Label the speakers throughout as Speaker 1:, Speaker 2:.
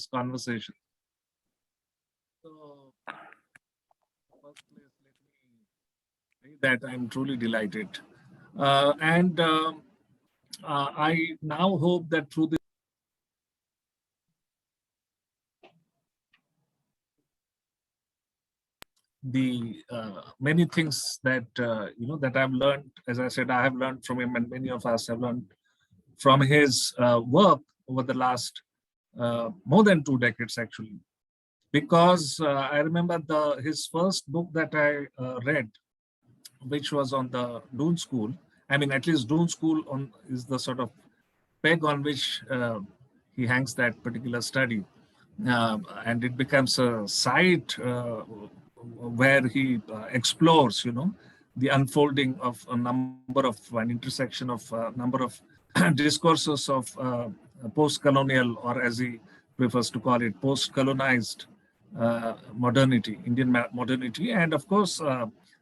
Speaker 1: conversation. So, first place, let me say that I'm truly delighted. And I now hope that through this the many things that that I've learned, as I said, I have learned from him, and many of us have learned from his work over the last more than 2 decades, actually. Because I remember his first book that I read, which was on the Dune School. I mean, at least Dune School is the sort of peg on which he hangs that particular study. And it becomes a site where he explores, the unfolding of a number of an intersection of a number of discourses of post-colonial, or as he prefers to call it, post-colonized modernity, Indian modernity, and of course,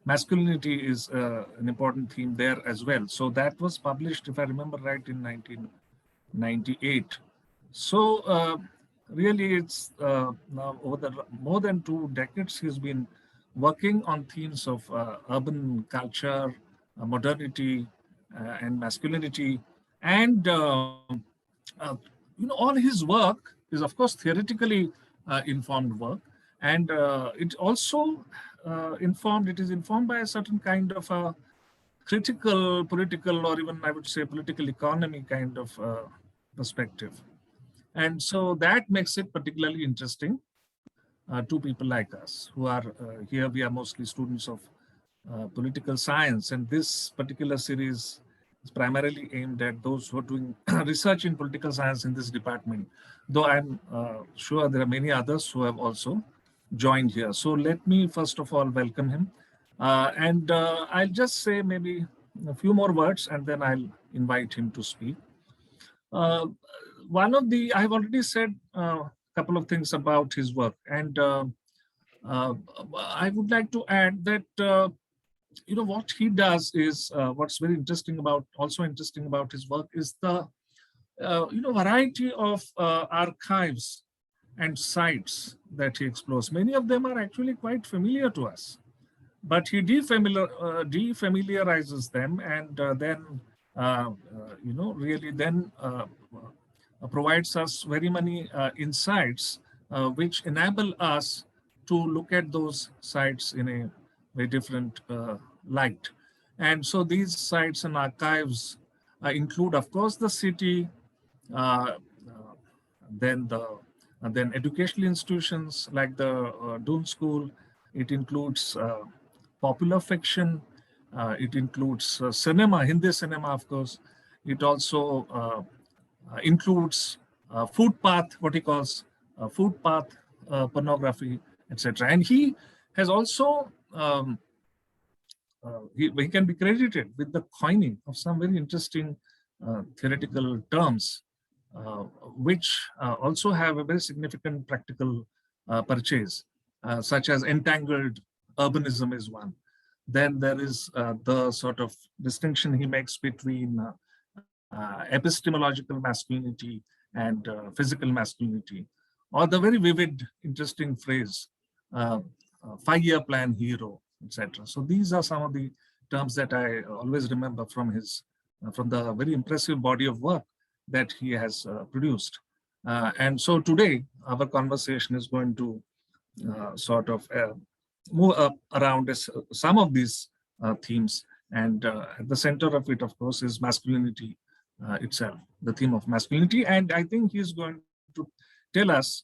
Speaker 1: masculinity is an important theme there as well. So that was published, if I remember right, in 1998. So really, it's now over the more than 2 decades, he's been working on themes of urban culture, modernity, and masculinity, and all his work is, of course, theoretically informed work, and it also informed. It is informed by a certain kind of a critical, political, or even I would say political economy kind of perspective. And so that makes it particularly interesting to people like us who are here. We are mostly students of political science, and this particular series is primarily aimed at those who are doing research in political science in this department, though I'm sure there are many others who have also joined here. So let me first of all welcome him. And I'll just say maybe a few more words, and then I'll invite him to speak. Uh, I've already said a couple of things about his work, and uh, I would like to add that what he does is what's very also interesting about his work is the variety of archives and sites that he explores. Many of them are actually quite familiar to us, but he defamiliarizes them, and then really then provides us very many insights which enable us to look at those sites in a very different light. And so these sites and archives include, of course, the city, uh, then then educational institutions like the Dune School. It includes popular fiction. It includes cinema, Hindi cinema, of course. It also includes footpath, what he calls footpath pornography, etc. And he has also he can be credited with the coining of some very interesting theoretical terms, which also have a very significant practical purchase, such as entangled urbanism is one. Then there is the sort of distinction he makes between epistemological masculinity and physical masculinity, or the very vivid, interesting phrase, 5-year plan hero, etc. So these are some of the terms that I always remember from from the very impressive body of work that he has produced. And so today, our conversation is going to sort of move up around some of these themes. And at the center of it, of course, is masculinity itself, the theme of masculinity. And I think he's going to tell us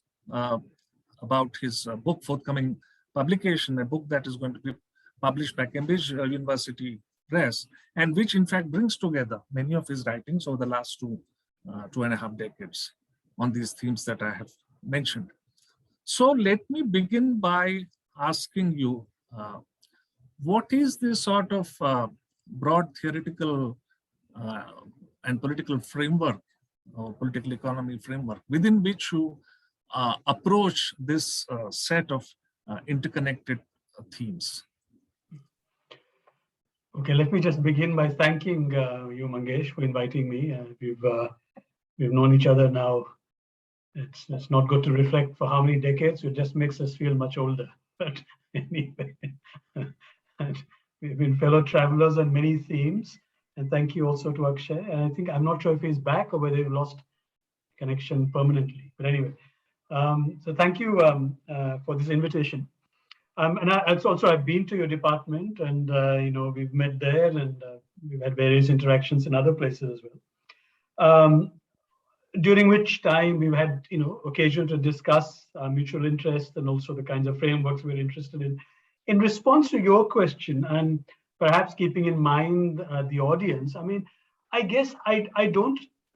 Speaker 1: about his book forthcoming publication, a book that is going to be published by Cambridge University Press, and which in fact brings together many of his writings over the last 2.5 decades on these themes that I have mentioned. So let me begin by asking you, what is this sort of broad theoretical and political framework, or political economy framework, within which you approach this set of interconnected themes?
Speaker 2: Okay, let me just begin by thanking you, Mangesh, for inviting me. We've known each other now it's not good to reflect for how many decades. It just makes us feel much older. But anyway, and we've been fellow travelers on many themes. And thank you also to Akshay. And I think I'm not sure if he's back or whether he lost connection permanently. But anyway, so thank you for this invitation. And I've been to your department, and we've met there, and we've had various interactions in other places as well. During which time we've had occasion to discuss our mutual interest and also the kinds of frameworks we're interested in. In response to your question, and perhaps keeping in mind the audience, I mean, I guess I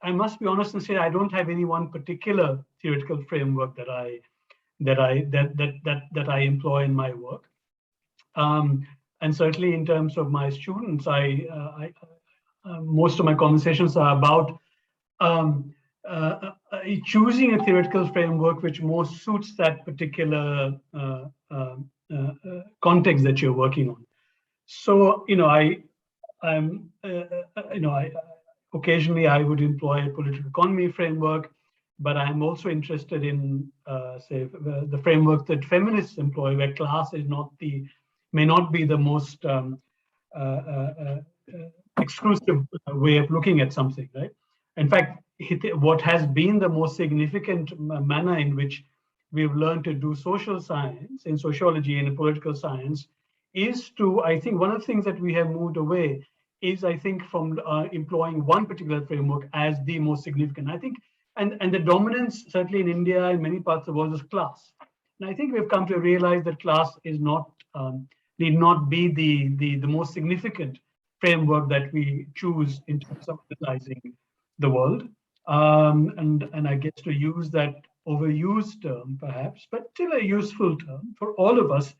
Speaker 2: must be honest and say I don't have any one particular theoretical framework that I employ in my work. And certainly in terms of my students, most of my conversations are about choosing a theoretical framework which more suits that particular context that you're working on. So, occasionally I would employ a political economy framework, but I'm also interested in, say, the framework that feminists employ, where class is may not be the most exclusive way of looking at something, right? In fact, what has been the most significant manner in which we've learned to do social science in sociology and in political science is to, I think, one of the things that we have moved away is, I think, from employing one particular framework as the most significant. I think, and the dominance, certainly in India and many parts of the world, is class. And I think we've come to realize that class is not, need not be the most significant framework that we choose in terms of analyzing the world. And I guess to use that overused term, perhaps, but still a useful term for all of us,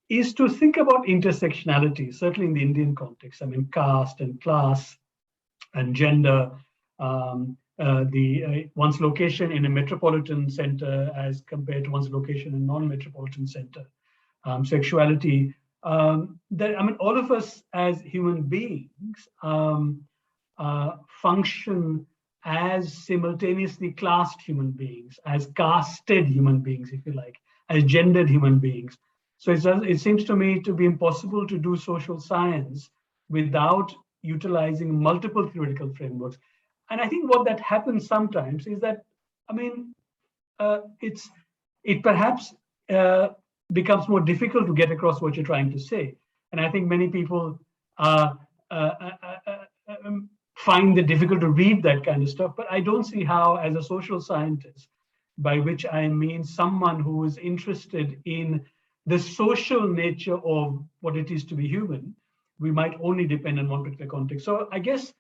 Speaker 2: is to think about intersectionality, certainly in the Indian context. I mean, caste and class and gender, one's location in a metropolitan center as compared to one's location in a non-metropolitan center, sexuality. All of us as human beings function as simultaneously classed human beings, as casted human beings, if you like, as gendered human beings. So it seems to me to be impossible to do social science without utilizing multiple theoretical frameworks. And I think what that happens sometimes is that, it perhaps becomes more difficult to get across what you're trying to say. And I think many people find it difficult to read that kind of stuff, but I don't see how, as a social scientist, by which I mean someone who is interested in the social nature of what it is to be human, we might only depend on one particular context. So I guess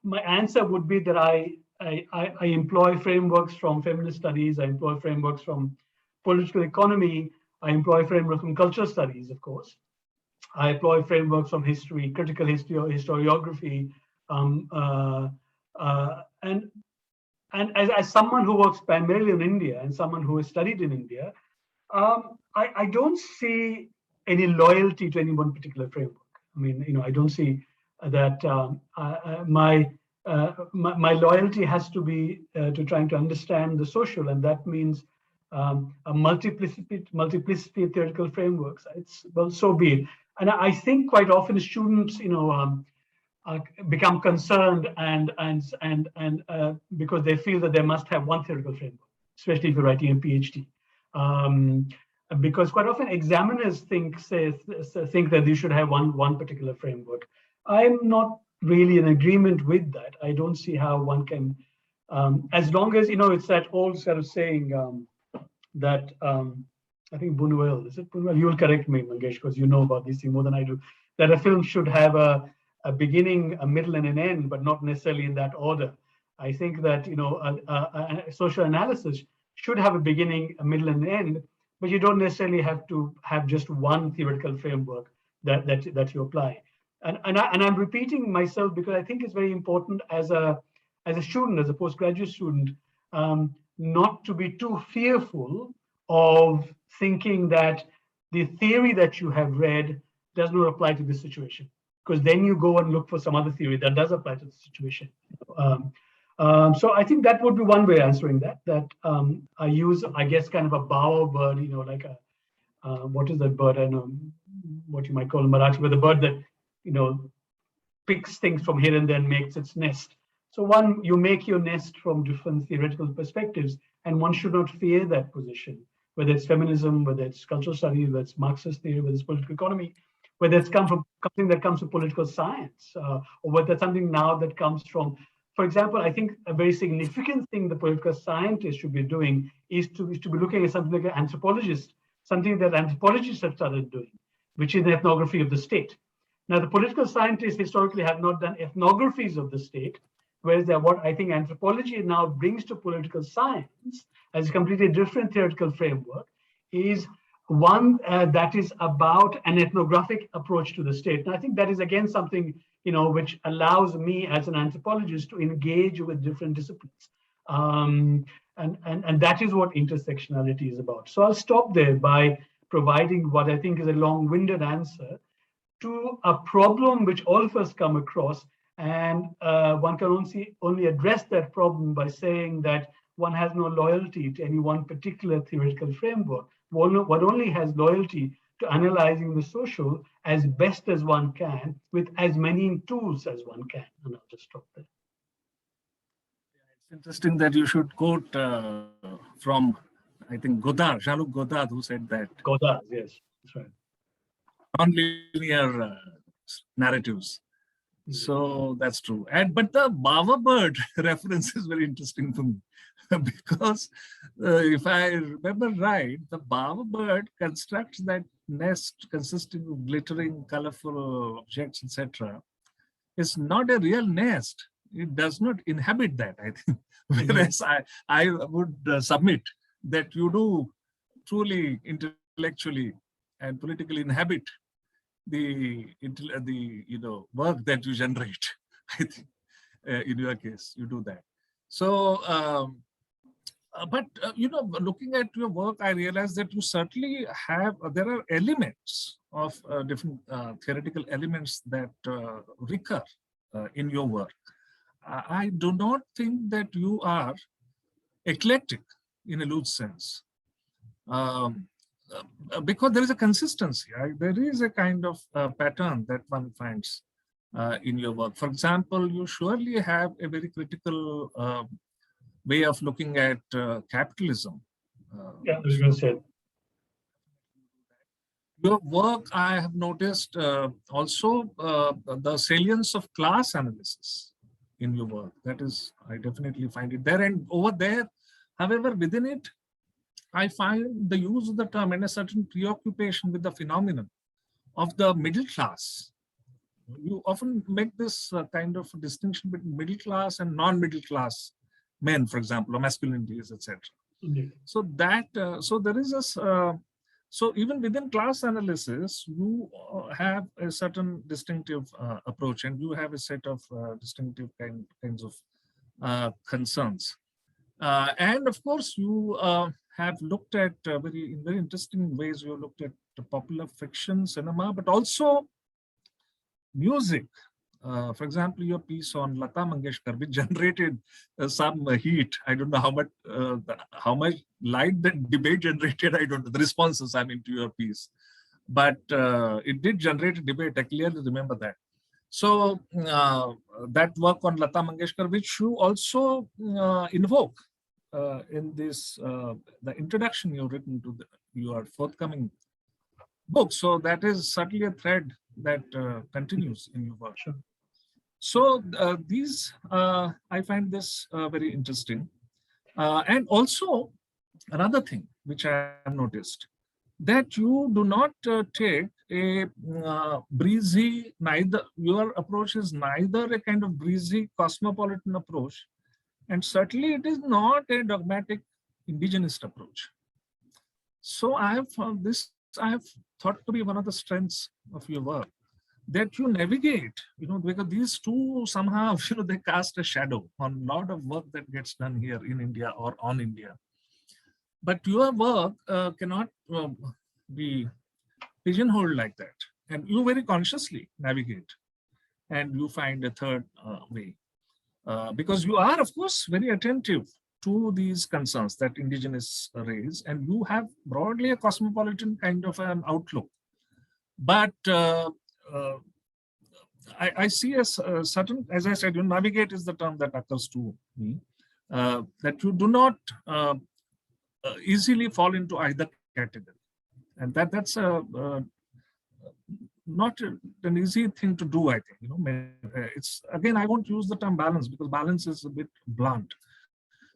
Speaker 2: my answer would be that I employ frameworks from feminist studies, I employ frameworks from political economy, I employ frameworks from cultural studies, of course. I employ frameworks from history, critical history or historiography, and as someone who works primarily in India and someone who has studied in India, I don't see any loyalty to any one particular framework. I don't see that my loyalty has to be to trying to understand the social, and that means a multiplicity of theoretical frameworks. Well, so be it. And I think quite often students, become concerned and because they feel that they must have one theoretical framework, especially if you're writing a PhD. Because quite often examiners think that you should have one particular framework. I'm not really in agreement with that. I don't see how one can, as long as, it's that old sort of saying that, I think Buñuel, is it Buñuel? You will correct me, Mangesh, because you know about these things more than I do, that a film should have a beginning, a middle, and an end, but not necessarily in that order. I think that, social analysis should have a beginning, a middle, and an end, but you don't necessarily have to have just one theoretical framework that you apply. And I'm repeating myself because I think it's very important as a student, as a postgraduate student, not to be too fearful of thinking that the theory that you have read does not apply to this situation, because then you go and look for some other theory that does apply to the situation. So I think that would be one way answering that. I use, I guess, kind of a bowerbird, like a what is that bird? I know what you might call in Marathi, but the bird that you know picks things from here and there and makes its nest. So one, you make your nest from different theoretical perspectives, and one should not fear that position, whether it's feminism, whether it's cultural studies, whether it's Marxist theory, whether it's political economy, whether it's come from something that comes from political science, or whether it's something now that comes from, for example, I think a very significant thing the political scientists should be doing is to be looking at something like an anthropologist, something that anthropologists have started doing, which is the ethnography of the state. Now, the political scientists historically have not done ethnographies of the state, whereas what I think anthropology now brings to political science as a completely different theoretical framework is one that is about an ethnographic approach to the state. And I think that is again something which allows me as an anthropologist to engage with different disciplines. And that is what intersectionality is about. So I'll stop there by providing what I think is a long-winded answer to a problem which all of us come across, and one can only address that problem by saying that one has no loyalty to any one particular theoretical framework. One only has loyalty to analyzing the social as best as one can with as many tools as one can. And I'll just stop there.
Speaker 1: It's interesting that you should quote from, I think, Godard, Jean-Luc Godard, who said that.
Speaker 2: Godard, yes, that's right.
Speaker 1: Non-linear narratives. So that's true. But the bowerbird reference is very interesting for me because if I remember right, the bowerbird constructs that nest consisting of glittering, colorful objects, etc. It's not a real nest. It does not inhabit that, I think. Whereas I would submit that you do truly intellectually and politically inhabit the work that you generate. I think in your case you do that. So looking at your work, I realized that you certainly have there are elements of different theoretical elements that recur in your work. I do not think that you are eclectic in a loose sense. Because there is a consistency, right? There is a kind of pattern that one finds in your work. For example, you surely have a very critical way of looking at capitalism.
Speaker 2: Yeah, I was going to say.
Speaker 1: Your work, I have noticed also the salience of class analysis in your work. That is, I definitely find it there. And over there, however, within it, I find the use of the term and a certain preoccupation with the phenomenon of the middle class. You often make this kind of distinction between middle class and non-middle class men, for example, or masculinities, etc. So that so there is a so even within class analysis, you have a certain distinctive approach, and you have a set of distinctive kinds of concerns. And of course, you have looked at in very interesting ways. You looked at the popular fiction, cinema, but also music. For example, your piece on Lata Mangeshkar, which generated some heat. I don't know how much light the debate generated. I don't know the responses. I mean, to your piece, but it did generate a debate. I clearly remember that. So that work on Lata Mangeshkar, which you also invoke in this the introduction you've written to your forthcoming book. So that is certainly a thread that continues in your work.
Speaker 2: Sure.
Speaker 1: So these I find this very interesting, and also another thing which I have noticed, that you do not take a breezy, your approach is neither a kind of breezy cosmopolitan approach, and certainly it is not a dogmatic indigenist approach. So I have found this, I have thought to be one of the strengths of your work, that you navigate, because these two somehow, they cast a shadow on a lot of work that gets done here in India or on India. But your work cannot be pigeonholed like that. And you very consciously navigate and you find a third way. because you are, of course, very attentive to these concerns that indigenous raise, and you have broadly a cosmopolitan kind of an outlook. But uh, I see a certain, as I said, navigate is the term that occurs to me, that you do not easily fall into either category. And that's not an easy thing to do, I think. It's, again, I won't use the term balance because balance is a bit blunt.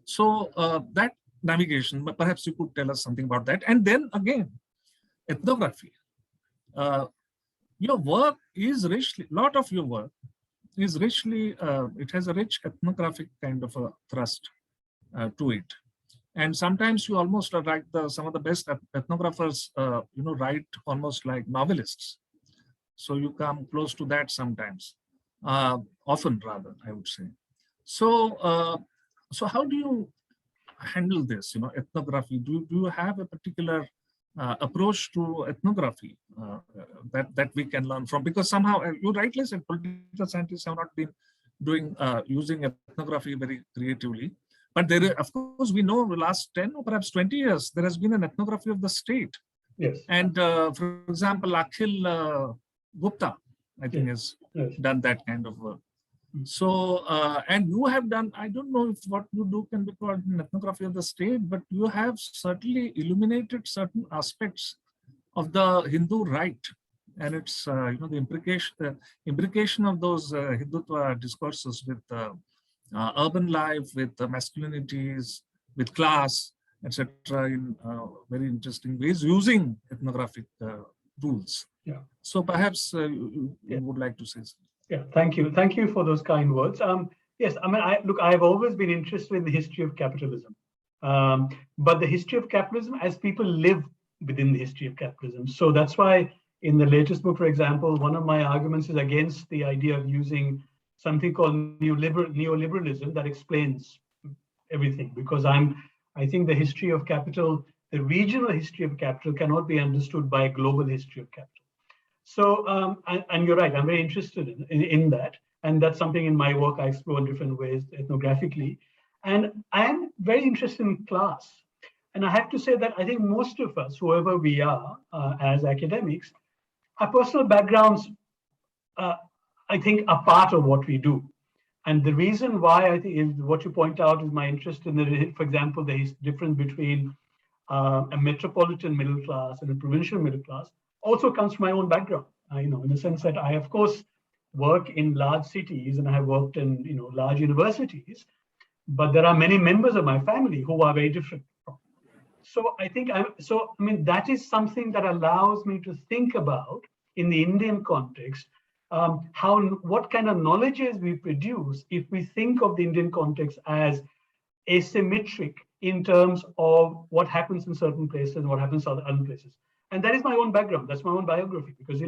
Speaker 1: So that navigation, but perhaps you could tell us something about that. And then again, ethnography. Your work is richly, lot of your work is richly, it has a rich ethnographic kind of a thrust to it. And sometimes you almost write some of the best ethnographers, write almost like novelists. So you come close to that sometimes, often rather, I would say. So, so how do you handle this? Ethnography. Do you have a particular approach to ethnography that we can learn from? Because somehow, you rightly said, political scientists have not been doing using ethnography very creatively. But there, of course, we know the last 10 or perhaps 20 years, there has been an ethnography of the state.
Speaker 2: Yes.
Speaker 1: And for example, Akhil Gupta, I think, has done that kind of work. So, and you have done, I don't know if what you do can be called an ethnography of the state, but you have certainly illuminated certain aspects of the Hindu right. And it's, the imbrication of those Hindutva discourses with urban life, with masculinities, with class, etc., in very interesting ways, using ethnographic tools.
Speaker 2: Yeah.
Speaker 1: So perhaps you would like to say something.
Speaker 2: Yeah, thank you. Thank you for those kind words. Yes, I mean, I've always been interested in the history of capitalism, but the history of capitalism as people live within the history of capitalism. So that's why in the latest book, for example, one of my arguments is against the idea of using something called neoliberalism that explains everything, because I think the history of capital, the regional history of capital cannot be understood by a global history of capital. So, and you're right, I'm very interested in that. And that's something in my work I explore in different ways ethnographically. And I'm very interested in class. And I have to say that I think most of us, whoever we are as academics, our personal backgrounds, I think, are part of what we do. And the reason why I think is what you point out is my interest in the, for example, the difference between a metropolitan middle class and a provincial middle class also comes from my own background. In the sense that I, of course, work in large cities and I have worked in large universities, but there are many members of my family who are very different. So I think that is something that allows me to think about in the Indian context what kind of knowledges we produce if we think of the Indian context as asymmetric in terms of what happens in certain places and what happens in other places. And that is my own background. That's my own biography, because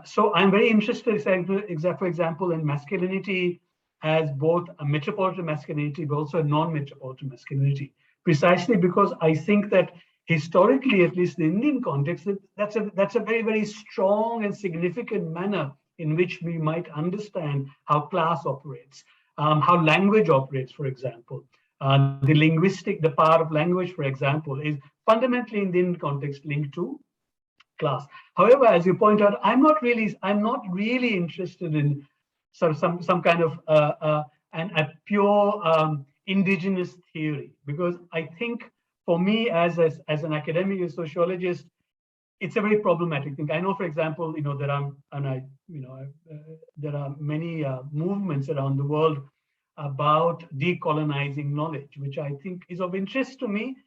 Speaker 2: so I'm very interested, for example, in masculinity as both a metropolitan masculinity, but also a non-metropolitan masculinity, precisely because I think that historically, at least in the Indian context, that's a very, very strong and significant manner in which we might understand how class operates, how language operates, for example. The power of language, for example, is fundamentally in the Indian context linked to class. However, as you point out, I'm not really interested in sort of some kind of a pure indigenous theory, because I think for me as an academic and sociologist, it's a very problematic thing. I know, for example, there are many movements around the world about decolonizing knowledge, which I think is of interest to me,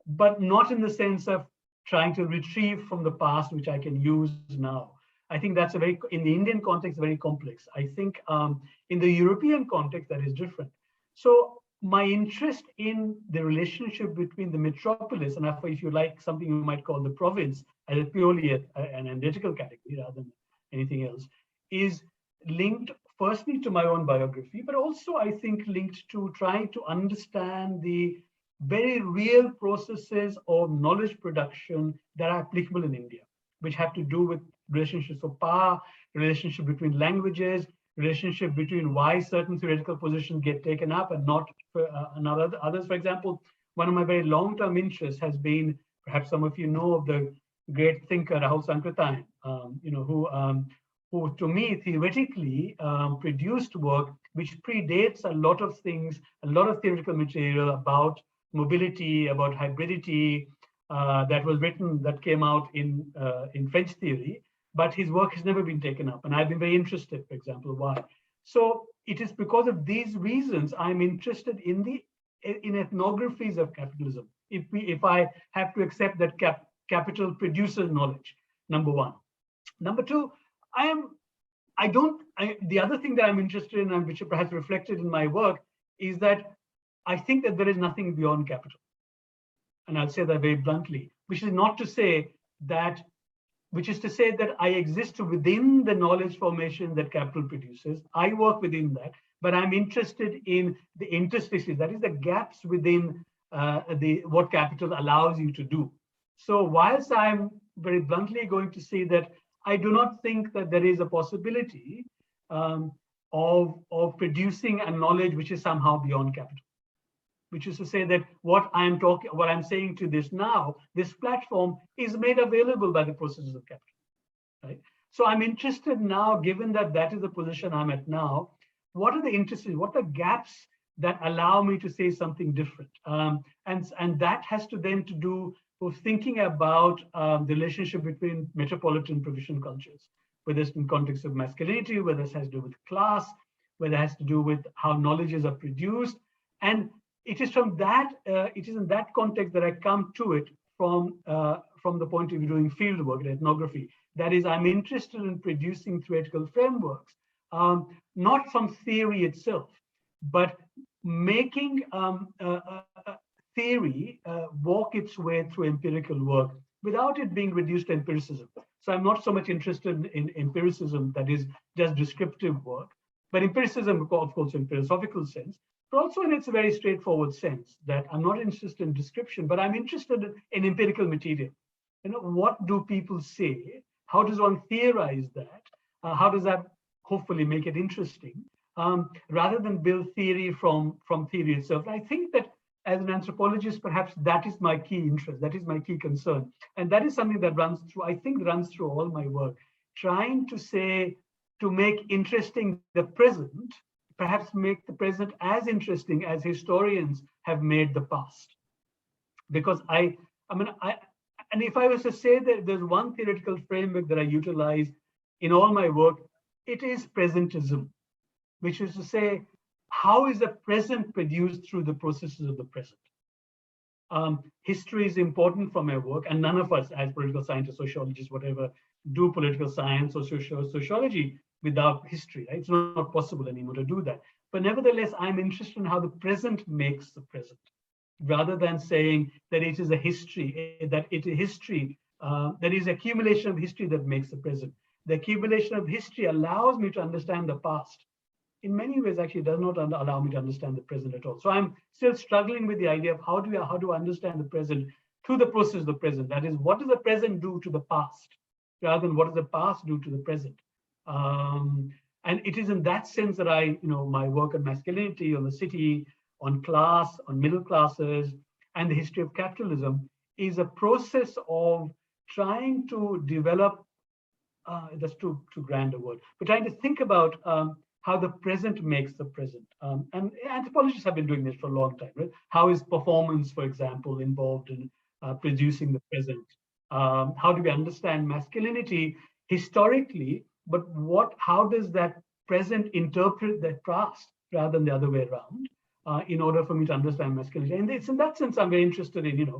Speaker 2: but not in the sense of trying to retrieve from the past, which I can use now. I think that's in the Indian context, very complex. I think in the European context, that is different. So my interest in the relationship between the metropolis and, if you like, something you might call the province, as purely an analytical category rather than anything else, is linked firstly to my own biography, but also I think linked to trying to understand the very real processes of knowledge production that are applicable in India, which have to do with relationships of power, relationship between languages, relationship between why certain theoretical positions get taken up and not others. For example, one of my very long-term interests has been, perhaps some of you know of the great thinker Rahul Sankrityayan, who to me theoretically produced work which predates a lot of things, a lot of theoretical material about mobility, about hybridity, that came out in French theory, but his work has never been taken up. And I've been very interested, for example, why? So it is because of these reasons I'm interested in ethnographies of capitalism. If I have to accept that capital produces knowledge, number one. Number two, the other thing that I'm interested in, and which perhaps reflected in my work, is that I think that there is nothing beyond capital. And I'll say that very bluntly, which is to say that I exist within the knowledge formation that capital produces. I work within that, but I'm interested in the interstices, that is the gaps within what capital allows you to do. So whilst I'm very bluntly going to say that I do not think that there is a possibility of producing a knowledge which is somehow beyond capital, which is to say that what I'm saying to this now, this platform is made available by the processes of capital, right? So I'm interested now, given that that is the position I'm at now, what are the interstices, what are the gaps that allow me to say something different? And that has to then to do with thinking about the relationship between metropolitan and provincial cultures, whether it's in context of masculinity, whether it has to do with class, whether it has to do with how knowledges are produced. And it is from that, it is in that context that I come to it from the point of view doing field work, ethnography. That is, I'm interested in producing theoretical frameworks, not from theory itself, but making theory walk its way through empirical work without it being reduced to empiricism. So I'm not so much interested in empiricism that is just descriptive work, but empiricism, of course, in philosophical sense, but also in its very straightforward sense that I'm not interested in description, but I'm interested in empirical material. What do people say? How does one theorize that? How does that hopefully make it interesting? Rather than build theory from theory itself. I think that as an anthropologist, perhaps that is my key interest, that is my key concern. And that is something that runs through all my work, trying to make interesting the present, perhaps make the present as interesting as historians have made the past. Because and if I was to say that there's one theoretical framework that I utilize in all my work, it is presentism, which is to say, how is the present produced through the processes of the present? History is important for my work, and none of us as political scientists, sociologists, whatever, do political science or sociology without history, right? It's not possible anymore to do that. But nevertheless, I'm interested in how the present makes the present, rather than saying that it is a history, that is accumulation of history that makes the present. The accumulation of history allows me to understand the past. In many ways, actually, does not allow me to understand the present at all. So I'm still struggling with the idea of how do I understand the present through the process of the present. That is, what does the present do to the past, rather than what does the past do to the present? And it is in that sense that my work on masculinity, on the city, on class, on middle classes, and the history of capitalism is a process of trying to develop, that's too grand a word, but trying to think about how the present makes the present. And anthropologists have been doing this for a long time, right? How is performance, for example, involved in producing the present? How do we understand masculinity historically, but how does that present interpret that past rather than the other way around in order for me to understand masculinity? And it's in that sense, I'm very interested in,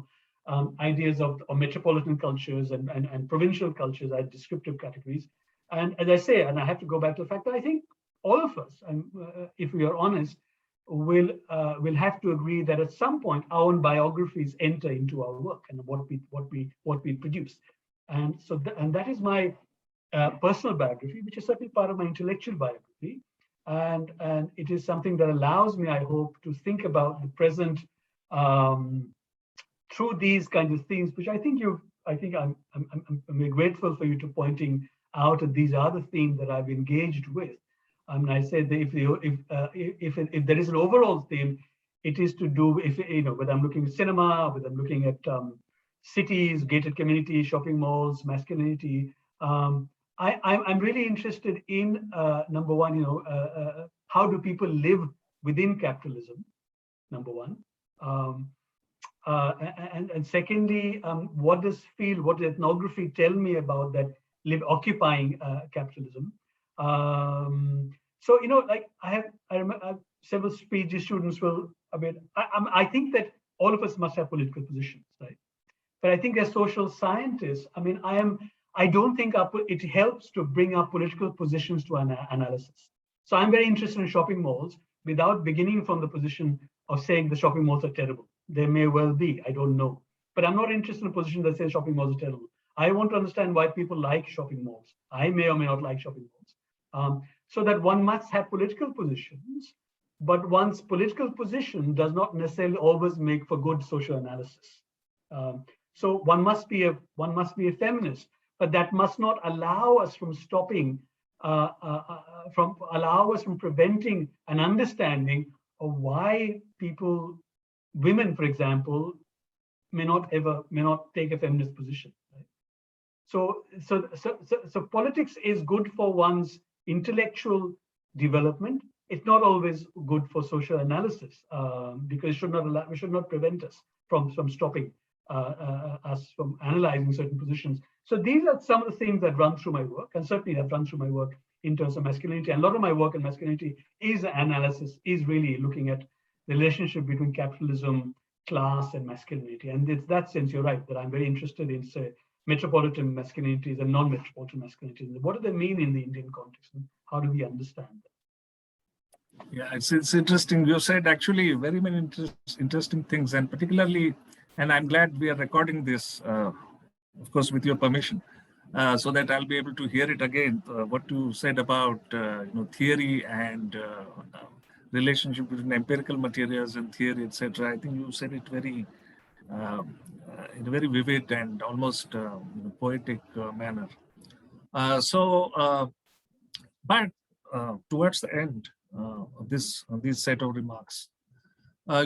Speaker 2: ideas of metropolitan cultures and provincial cultures as descriptive categories. And as I say, and I have to go back to the fact that I think all of us, and if we are honest, will have to agree that at some point our own biographies enter into our work and what we produce. And so that is my personal biography, which is certainly part of my intellectual biography. And it is something that allows me, I hope, to think about the present through these kinds of things, which I'm very grateful for you to pointing out that these are the themes that I've engaged with. I mean, I said that if there is an overall theme, it is to do, if whether I'm looking at cinema, whether I'm looking at cities, gated communities, shopping malls, masculinity. I'm really interested in number one, how do people live within capitalism? Number one. And secondly, what does ethnography tell me about that occupying capitalism? So like I remember several PhD students will. I think that all of us must have political positions, right? But I think as social scientists, I don't think it helps to bring our political positions to an analysis. So I'm very interested in shopping malls without beginning from the position of saying the shopping malls are terrible. They may well be, I don't know. But I'm not interested in a position that says shopping malls are terrible. I want to understand why people like shopping malls. I may or may not like shopping malls. So that one must have political positions, but one's political position does not necessarily always make for good social analysis. So one must be a feminist, but that must not allow us from preventing an understanding of why women, for example, may not take a feminist position. Right? So politics is good for one's intellectual development. It's not always good for social analysis because it should not prevent us from stopping us from analyzing certain positions. So these are some of the things that run through my work, and certainly have run through my work in terms of masculinity. And a lot of my work in masculinity is really looking at the relationship between capitalism, class, and masculinity. And in that sense, you're right, that I'm very interested in, say, metropolitan masculinities and non-metropolitan masculinities. What do they mean in the Indian context, and how do we understand them?
Speaker 1: Yeah, it's interesting. You said actually very many interesting things, and particularly, and I'm glad we are recording this, of course, with your permission, so that I'll be able to hear it again. What you said about theory and relationship between empirical materials and theory, etc. I think you said it very in a very vivid and almost poetic manner. But towards the end of this set of remarks,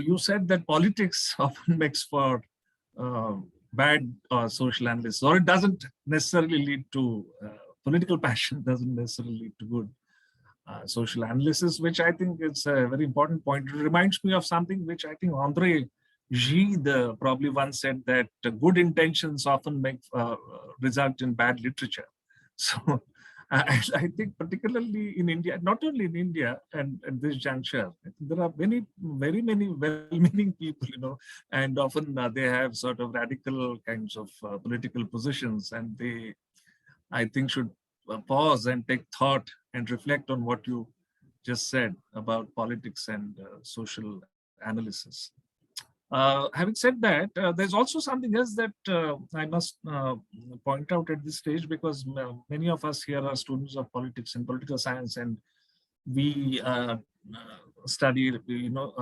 Speaker 1: you said that politics often makes for bad social analysis, or it doesn't necessarily lead to political passion, doesn't necessarily lead to good social analysis, which I think is a very important point. It reminds me of something which I think André Gide probably once said, that good intentions often result in bad literature. So I think particularly in India, not only in India and at this juncture, there are very many well-meaning people, and often they have sort of radical kinds of political positions, and they, I think, should pause and take thought and reflect on what you just said about politics and social analysis. Having said that, there's also something else that I must point out at this stage, because many of us here are students of politics and political science, and we study,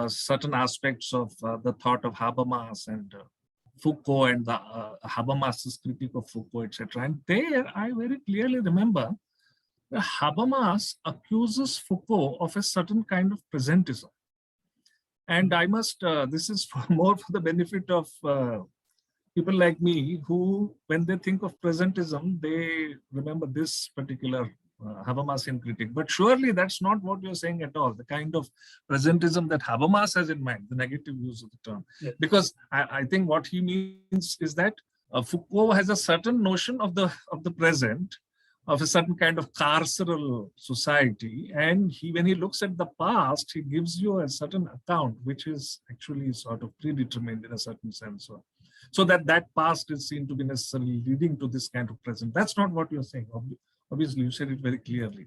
Speaker 1: certain aspects of the thought of Habermas and Foucault, and the Habermas's critique of Foucault, etc. And there, I very clearly remember that Habermas accuses Foucault of a certain kind of presentism. And I must, this is more for the benefit of people like me, who, when they think of presentism, they remember this particular Habermasian critique. But surely that's not what you're saying at all, the kind of presentism that Habermas has in mind, the negative use of the term.
Speaker 2: Yes.
Speaker 1: Because I think what he means is that Foucault has a certain notion of the present, of a certain kind of carceral society, and when he looks at the past, he gives you a certain account which is actually sort of predetermined in a certain sense, so that past is seen to be necessarily leading to this kind of present. That's not what you're saying. Obviously, you said it very clearly.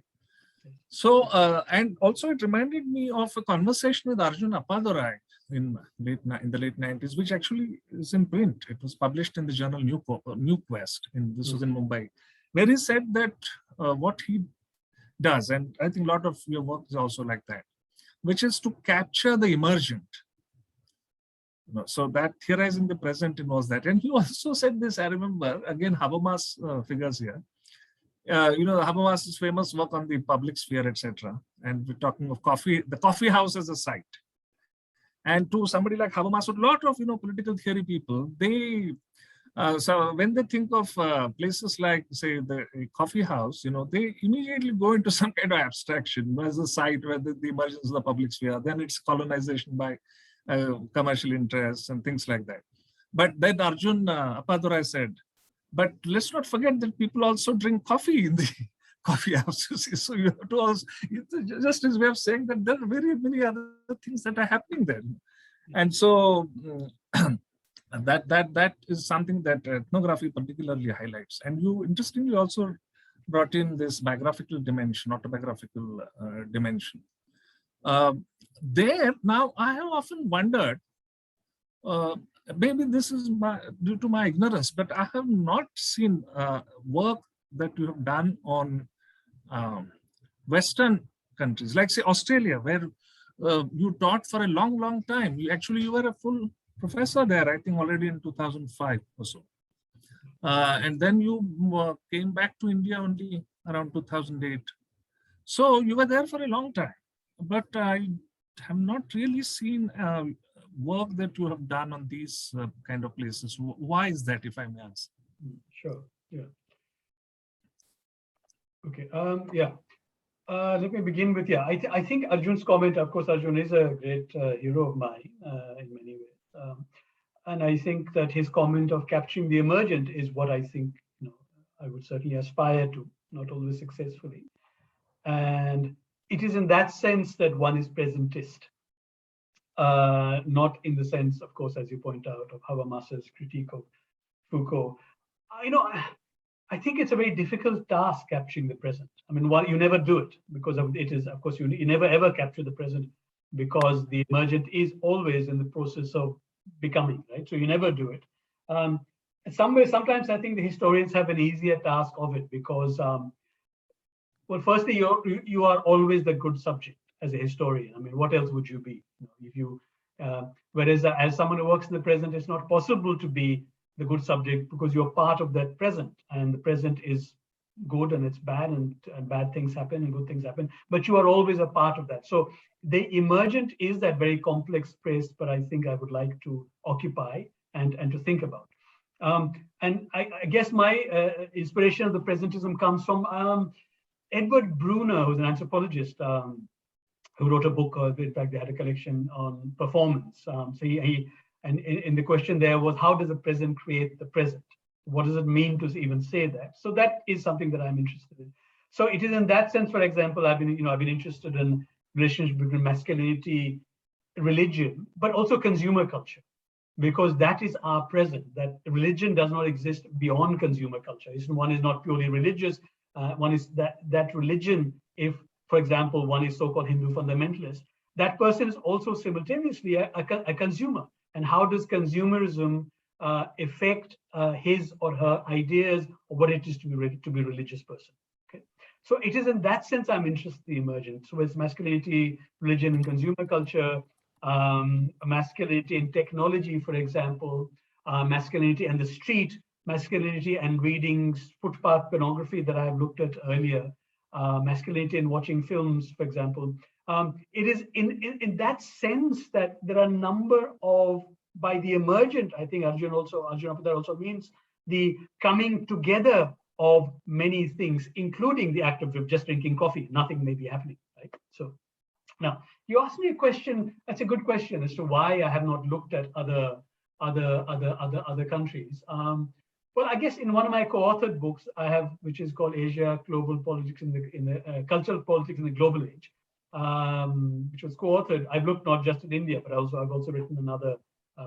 Speaker 1: So, and also it reminded me of a conversation with Arjun Appadurai in the late 90s, which actually is in print. It was published in the journal New Quest. This was in Mumbai, where he said that what he does, and I think a lot of your work is also like that, which is to capture the emergent. So that theorizing the present involves that. And he also said this, I remember, again, Habermas figures here, Habermas's famous work on the public sphere, etc. And we're talking of coffee, the coffee house as a site. And to somebody like Habermas, a lot of political theory people, they so when they think of places like, say, the coffee house, they immediately go into some kind of abstraction as a site where the emergence of the public sphere, then it's colonization by commercial interests and things like that. But then Arjun Appadurai said, but let's not forget that people also drink coffee in the coffee house. So you have to also, just his way of saying that there are very many other things that are happening there. And so that is something that ethnography particularly highlights. And you interestingly also brought in this biographical dimension, autobiographical dimension. There, now I have often wondered, maybe this is due to my ignorance, but I have not seen work that you have done on Western countries, like say Australia, where you taught for a long, long time. You were a full professor there, I think already in 2005 or so. And then you came back to India only around 2008. So you were there for a long time, but I have not really seen work that you have done on these kind of places. Why is that, if I may ask?
Speaker 2: Sure, yeah. Okay, yeah. Let me begin with, I think Arjun's comment, of course, Arjun is a great hero of mine in many ways. And I think that his comment of capturing the emergent is what I think, I would certainly aspire to, not always successfully. And it is in that sense that one is presentist, not in the sense, of course, as you point out, of Habermas's critique of Foucault. I think it's a very difficult task capturing the present. I mean, you never do it because it is, of course, you never ever capture the present because the emergent is always in the process of becoming, right? So you never do it. Sometimes I think the historians have an easier task of it because, well, firstly, you are always the good subject as a historian. I mean, what else would you be? Whereas as someone who works in the present, it's not possible to be the good subject because you're part of that present, and the present is good and it's bad, and bad things happen and good things happen, but you are always a part of that. So the emergent is that very complex space, but I think I would like to occupy and to think about. And I guess my inspiration of the presentism comes from Edward Bruner, who's an anthropologist, who wrote a book, in fact, they had a collection on performance. So and in the question there was, how does the present create the present? What does it mean to even say that? So that is something that I'm interested in. So it is in that sense, for example, I've been interested in relationship between masculinity, religion, but also consumer culture, because that is our present. That religion does not exist beyond consumer culture. One is not purely religious. One is that religion, if, for example, one is so-called Hindu fundamentalist, that person is also simultaneously a consumer. And how does consumerism affect his or her ideas of what it is to be a religious person? Okay, so it is in that sense I'm interested in the emergent. So it's masculinity, religion, and consumer culture, masculinity and technology, for example, masculinity and the street, masculinity and reading footpath pornography that I've looked at earlier, masculinity and watching films, for example. It is in that sense that there are a number of, by the emergent, I think Arjun Appadurai also means the coming together of many things, including the act of just drinking coffee. Nothing may be happening, right? So now you asked me a question. That's a good question as to why I have not looked at other countries. Well, I guess in one of my co-authored books I have, which is called Asia: Global Politics in the Cultural Politics in the Global Age, which was co-authored. I've looked not just in India, but I've also written another,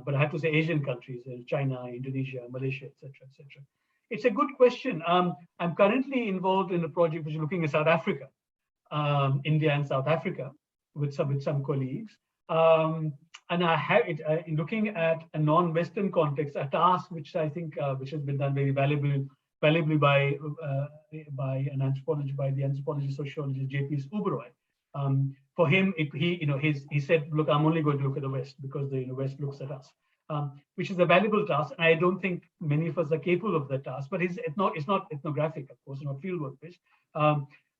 Speaker 2: but I have to say Asian countries, China, Indonesia, Malaysia, etc., etc. It's a good question. I'm currently involved in a project which is looking at South Africa, India and South Africa, with some colleagues. And I have it in looking at a non-Western context, a task which I think which has been done very valuably by an anthropologist, by the anthropologist sociologist J.P. Uberoi. For him, he said, look, I'm only going to look at the West because the West looks at us. which is a valuable task. And I don't think many of us are capable of that task, but it's not ethnographic, of course, not fieldwork based.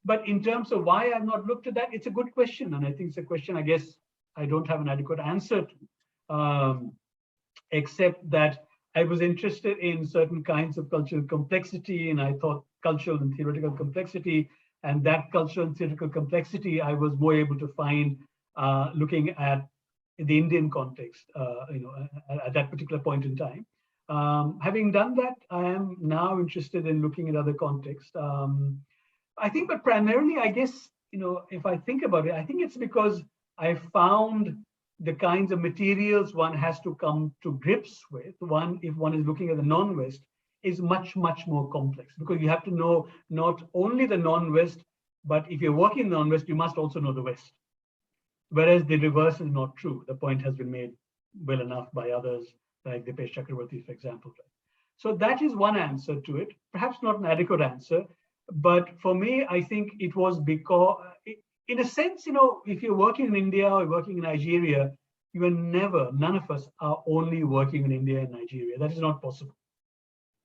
Speaker 2: But in terms of why I've not looked at that, it's a good question. And I think it's a question, I guess, I don't have an adequate answer to, except that I was interested in certain kinds of cultural complexity, and I thought cultural and theoretical complexity, and that cultural and theoretical complexity I was more able to find looking at the Indian context, at that particular point in time. Having done that, I am now interested in looking at other contexts. I think, but primarily, I guess, if I think about it, I think it's because I found the kinds of materials one has to come to grips with, if one is looking at the non-West, is much, much more complex, because you have to know not only the non-West, but if you're working in the non-West, you must also know the West. Whereas the reverse is not true. The point has been made well enough by others, like Dipesh Chakraborty, for example. So that is one answer to it, perhaps not an adequate answer. But for me, I think it was because, in a sense, if you're working in India or working in Nigeria, you are never, none of us are only working in India and Nigeria. That is not possible.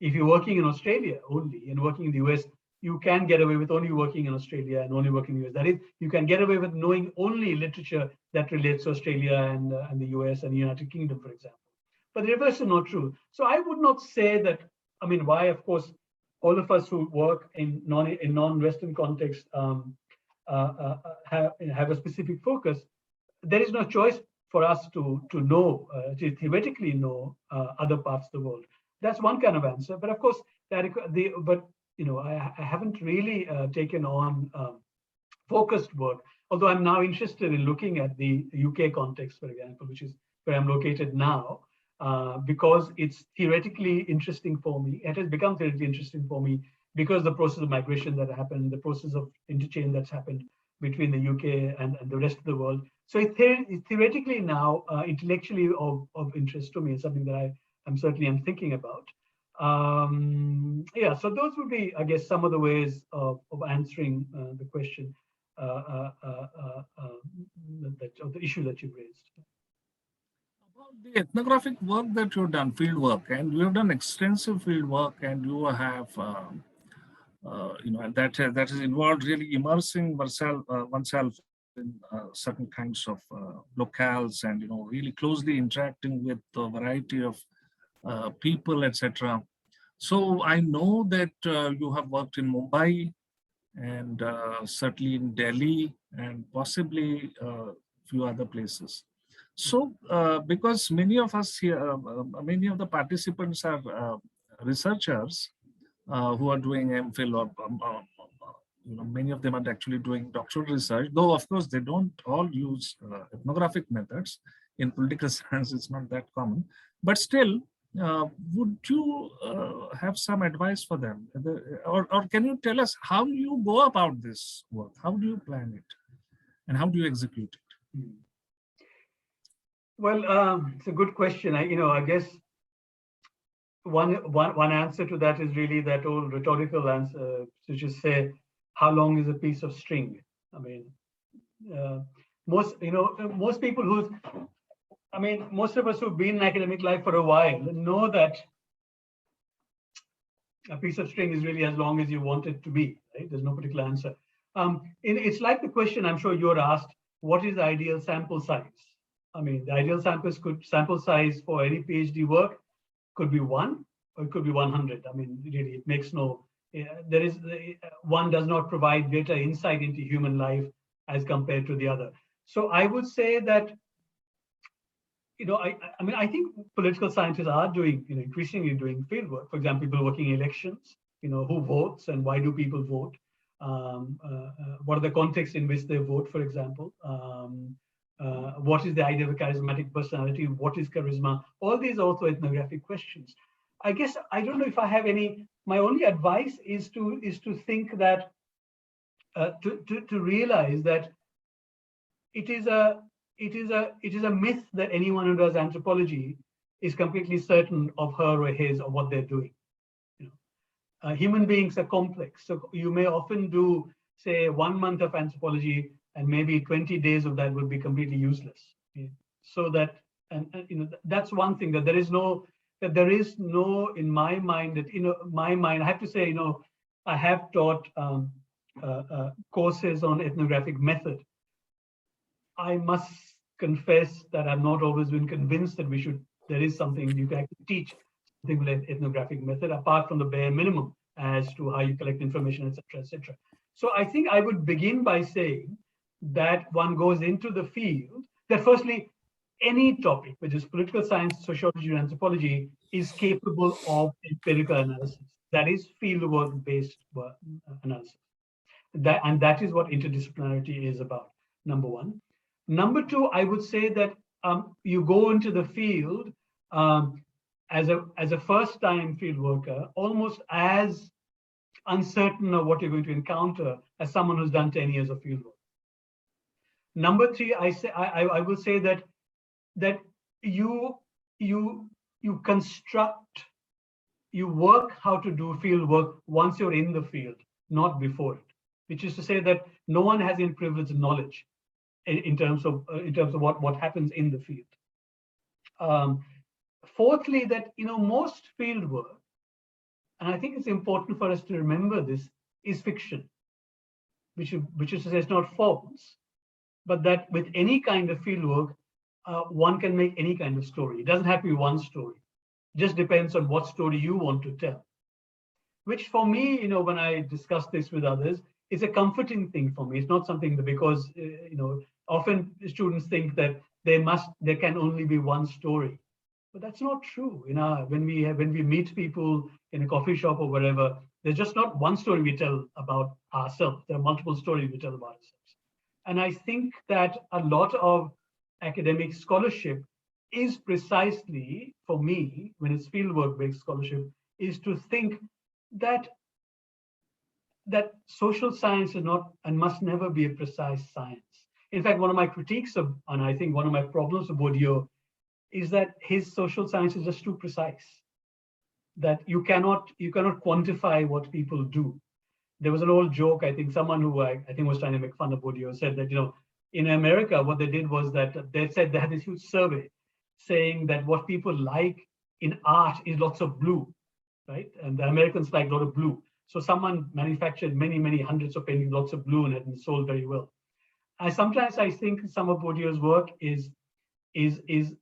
Speaker 2: If you're working in Australia only and working in the US, you can get away with only working in Australia and only working in the US. That is, you can get away with knowing only literature that relates to Australia and the US and the United Kingdom, for example. But the reverse is not true. So I would not say that, why, of course, all of us who work in non-Western context have a specific focus. There is no choice for us to theoretically know other parts of the world. That's one kind of answer. But of course, I haven't really taken on focused work, although I'm now interested in looking at the UK context, for example, which is where I'm located now, because it's theoretically interesting for me. It has become theoretically interesting for me because the process of migration that happened, the process of interchange that's happened between the UK and the rest of the world. So it's theoretically now intellectually of interest to me. It's something that I'm certainly thinking about. So those would be, I guess, some of the ways of answering the question of the issue that you've raised.
Speaker 1: About the ethnographic work that you've done, field work, and you have done extensive field work, and you have, that has involved really immersing oneself in certain kinds of locales, and really closely interacting with a variety of people, etc. So I know that you have worked in Mumbai and certainly in Delhi and possibly a few other places. So because many of us here, many of the participants are researchers who are doing MPhil or many of them are actually doing doctoral research, though of course they don't all use ethnographic methods. In political science, it's not that common, but still, would you have some advice for them? Or can you tell us how you go about this work? How do you plan it? And how do you execute it?
Speaker 2: Well, it's a good question. I guess one answer to that is really that old rhetorical answer to just say, how long is a piece of string? Most people most of us who've been in academic life for a while know that a piece of string is really as long as you want it to be, right? There's no particular answer. It's like the question I'm sure you're asked, what is the ideal sample size? The ideal sample size for any PhD work could be 1 or it could be 100. Really, it makes one does not provide greater insight into human life as compared to the other. So I would say that, I think political scientists are doing, increasingly doing field work. For example, people working in elections, who votes and why do people vote? What are the contexts in which they vote, for example? What is the idea of a charismatic personality? What is charisma? All these are also ethnographic questions. I guess I don't know if I have any. My only advice is to think that to realize that it is a myth that anyone who does anthropology is completely certain of her or his or what they're doing. Human beings are complex, so you may often do, say, 1 month of anthropology, and maybe 20 days of that would be completely useless. So that and that's one thing, that there is no, in my mind, that my mind, I have to say, I have taught courses on ethnographic method. I must confess that I've not always been convinced that there is something you can actually teach, something like ethnographic method, apart from the bare minimum as to how you collect information, etc., etc. So I think I would begin by saying that one goes into the field, that firstly, any topic, which is political science, sociology, or anthropology, is capable of empirical analysis. That is fieldwork-based analysis. And that is what interdisciplinarity is about, number one. Number two, I would say that you go into the field as a first-time field worker, almost as uncertain of what you're going to encounter as someone who's done 10 years of field work. Number three, I will say that you construct, you work how to do field work once you're in the field, not before it. Which is to say that no one has any privileged knowledge in terms of what happens in the field. Fourthly, that most field work, and I think it's important for us to remember this, is fiction, which is to say it's not false, but that with any kind of field work, one can make any kind of story. It doesn't have to be one story. It just depends on what story you want to tell. Which for me, when I discuss this with others, is a comforting thing for me. It's not something that, because often students think that there can only be one story, but that's not true. When we meet people in a coffee shop or wherever, there's just not one story we tell about ourselves. There are multiple stories we tell about ourselves, and I think that a lot of academic scholarship is precisely, for me, when it's fieldwork-based scholarship, is to think that social science is not and must never be a precise science. In fact, one of my critiques of, and I think one of my problems of Bourdieu, is that his social science is just too precise. That you cannot quantify what people do. There was an old joke, I think someone who I think was trying to make fun of Bourdieu said that, in America, what they did was that they said they had this huge survey saying that what people like in art is lots of blue, right? And the Americans like a lot of blue. So someone manufactured many, many hundreds of paintings, lots of blue in it, and sold very well. Sometimes I think some of Bourdieu's work is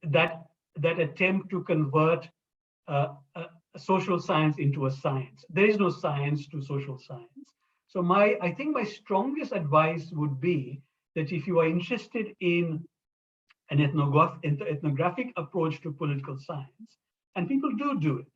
Speaker 2: that attempt to convert social science into a science. There is no science to social science. So I think my strongest advice would be that if you are interested in an ethnographic approach to political science, and people do it,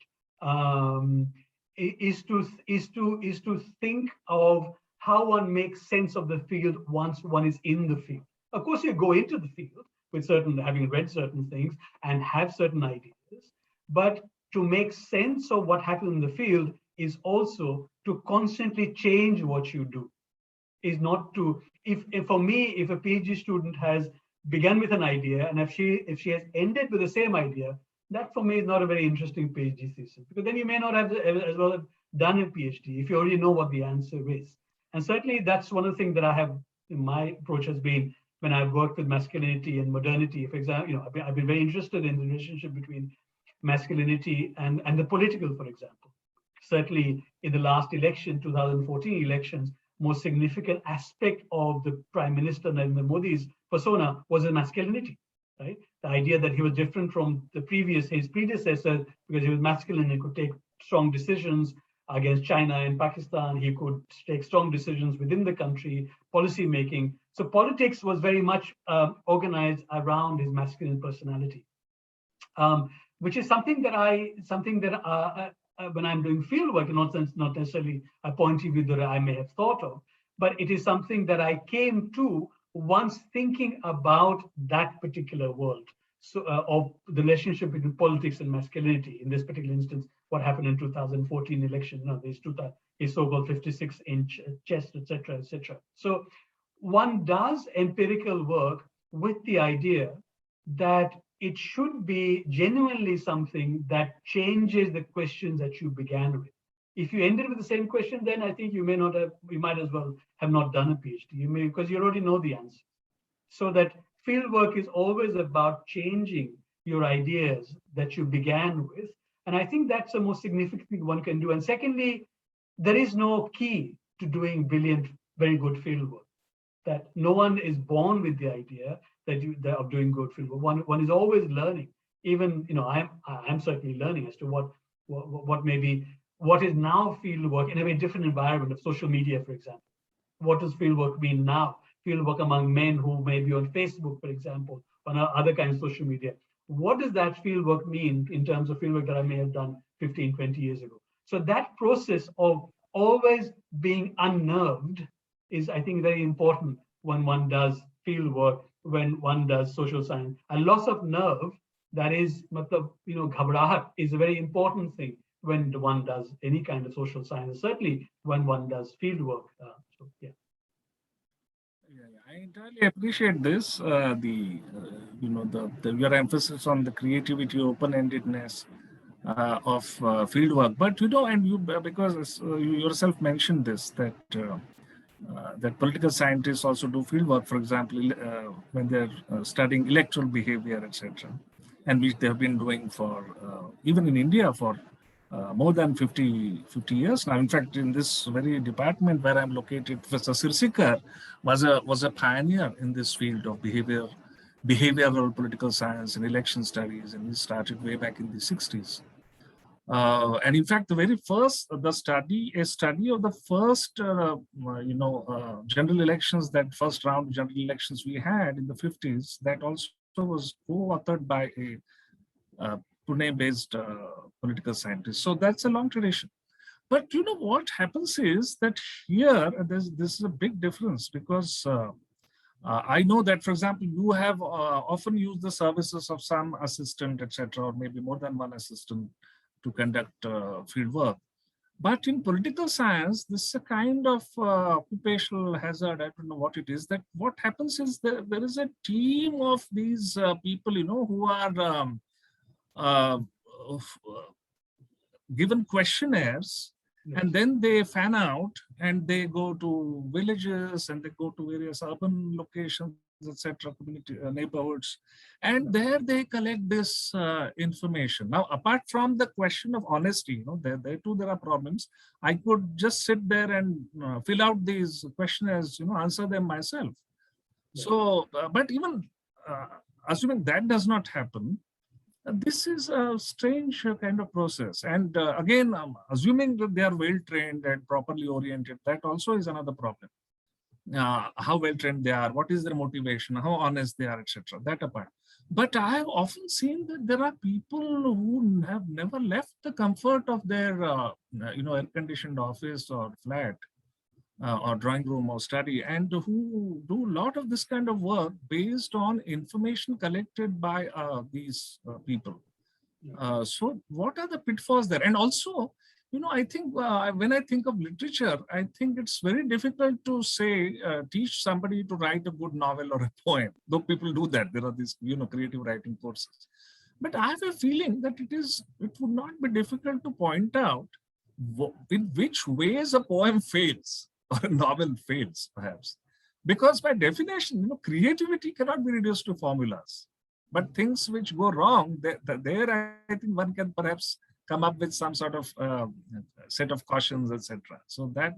Speaker 2: is to think of how one makes sense of the field once one is in the field. Of course, you go into the field with having read certain things and have certain ideas, but to make sense of what happens in the field is also to constantly change what you do. Is not to, if for me, if a PhD student has begun with an idea and if she has ended with the same idea, that for me is not a very interesting PhD thesis, because then you may not have as well have done a PhD if you already know what the answer is. And certainly that's one of the things that I have in my approach has been when I've worked with masculinity and modernity. For example, I've been very interested in the relationship between masculinity and the political, for example. Certainly in the last election, 2014 elections, most significant aspect of the Prime Minister Narendra Modi's persona was his masculinity, right? The idea that he was different from his predecessor because he was masculine and could take strong decisions against China and Pakistan. He could take strong decisions within the country, policy making. So politics was very much organized around his masculine personality, which is something that when I'm doing field work, not necessarily a point of view that I may have thought of, but it is something that I came to once thinking about that particular world. So of the relationship between politics and masculinity. In this particular instance, what happened in 2014 election, his so-called 56-inch chest, etc., etc. So one does empirical work with the idea that it should be genuinely something that changes the questions that you began with. If you ended with the same question, then I think you might as well have not done a PhD, because you already know the answer. So that field work is always about changing your ideas that you began with. And I think that's the most significant thing one can do. And secondly, there is no key to doing brilliant, very good field work. That no one is born with the idea that of doing good field work. One is always learning. Even I'm certainly learning as to what maybe what is now field work in a very different environment of social media, for example. What does field work mean now? Field work among men who may be on Facebook, for example, on other kinds of social media. What does that field work mean in terms of field work that I may have done 15, 20 years ago? So that process of always being unnerved is, I think, very important when one does field work, when one does social science. A loss of nerve, that is, ghabrahat, is a very important thing when one does any kind of social science, certainly when one does field work. So, yeah.
Speaker 1: I entirely appreciate this. Your emphasis on the creativity, open-endedness of field work. But and you because you yourself mentioned this that political scientists also do field work. For example, when they're studying electoral behavior, etc., and which they have been doing for even in India for more than 50 years now. In fact, in this very department where I'm located, Professor Sirsikar was a pioneer in this field of behavioral political science and election studies, and he started way back in the 60s. And in fact, the very first, a study of the first, general elections, that first round of general elections we had in the 50s, that also was co-authored by a Pune-based political scientist. So that's a long tradition. But what happens is that here, this is a big difference because I know that, for example, you have often used the services of some assistant, etc., or maybe more than one assistant to conduct field work. But in political science, this is a kind of occupational hazard. I don't know what it is. That what happens is there is a team of these people, who are given questionnaires, and then they fan out and they go to villages and they go to various urban locations, etc., community neighborhoods, and there they collect this information. Now, apart from the question of honesty, there too there are problems. I could just sit there and fill out these questionnaires, answer them myself. So, but even assuming that does not happen, this is a strange kind of process. And again, assuming that they are well trained and properly oriented, that also is another problem. How well trained they are, what is their motivation, how honest they are, etc. That apart. But I have often seen that there are people who have never left the comfort of their, air-conditioned office or flat or drawing room or study, and who do a lot of this kind of work based on information collected by these people. So what are the pitfalls there? And also, I think when I think of literature, I think it's very difficult to say, teach somebody to write a good novel or a poem, though people do that. There are these, creative writing courses. But I have a feeling that it would not be difficult to point out in which ways a poem fails or a novel fails, perhaps. Because by definition, creativity cannot be reduced to formulas. But things which go wrong, there I think one can perhaps come up with some sort of set of cautions, etc. So that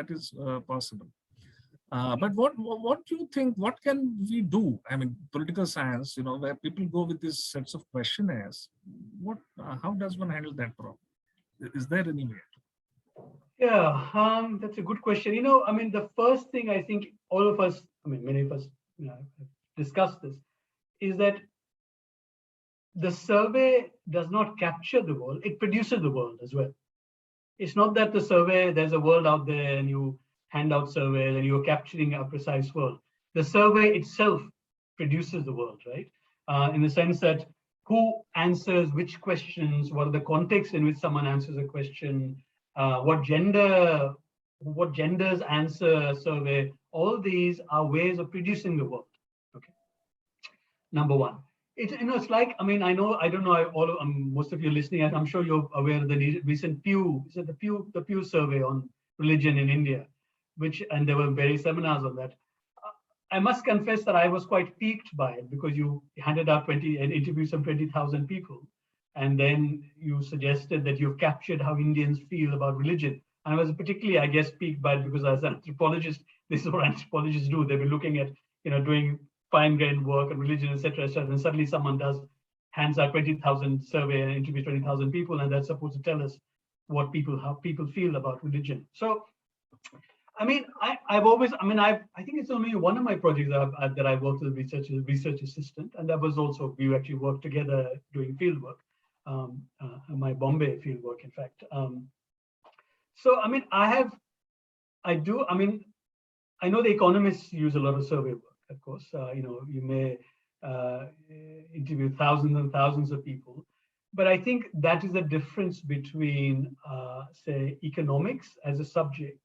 Speaker 1: is possible. But what do you think? What can we do? I mean, political science, where people go with these sets of questionnaires. How does one handle that problem? Is there any way?
Speaker 2: Yeah, that's a good question. The first thing I think all of us, many of us, have discussed this, is that the survey does not capture the world, it produces the world as well. It's not that the survey, there's a world out there and you hand out surveys and you're capturing a precise world. The survey itself produces the world, right? In the sense that who answers which questions, what are the contexts in which someone answers a question, what genders answer a survey, all these are ways of producing the world. Okay. Number one. It's like, I don't know, most of you listening, I'm sure you're aware of the recent Pew survey on religion in India, and there were various seminars on that. I must confess that I was quite piqued by it, because you handed out and interviewed some 20,000 people. And then you suggested that you've captured how Indians feel about religion. And I was particularly, I guess, piqued by it because as an anthropologist, this is what anthropologists do. They've been looking at, doing fine-grained work and religion, etc., etc. And suddenly someone hands out 20,000 survey and interviews 20,000 people, and they're supposed to tell us how people feel about religion. So, I mean, I think it's only one of my projects that I worked as a research assistant, and that was also, we actually worked together doing field work, my Bombay field work, in fact. So, I mean, I know the economists use a lot of survey work, of course. You may interview thousands and thousands of people, but I think that is the difference between, say, economics as a subject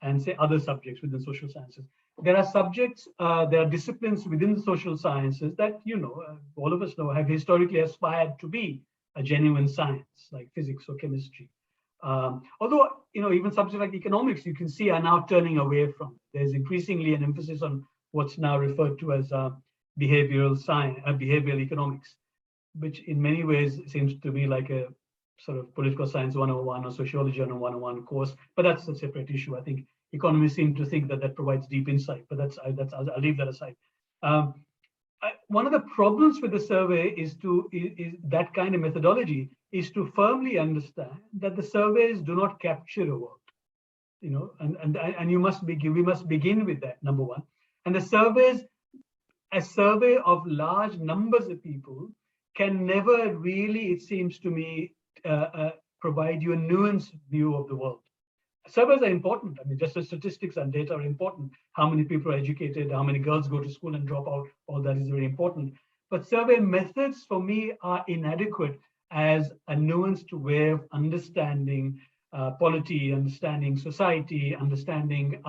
Speaker 2: and, say, other subjects within social sciences. There are subjects, there are disciplines within the social sciences that, all of us know, have historically aspired to be a genuine science, like physics or chemistry. Although, even subjects like economics, you can see, are now turning away from. There's increasingly an emphasis on what's now referred to as behavioral science, behavioral economics, which in many ways seems to be like a sort of political science 101 or sociology 101 course, but that's a separate issue. I think economists seem to think that provides deep insight, but I'll leave that aside. One of the problems with the survey is that kind of methodology is to firmly understand that the surveys do not capture a world, and we must begin with that, number one. And the surveys, a survey of large numbers of people can never really, it seems to me, provide you a nuanced view of the world. Surveys are important. I mean, just as statistics and data are important. How many people are educated, how many girls go to school and drop out, all that is very important. But survey methods for me are inadequate as a nuanced way of understanding polity, understanding society, understanding,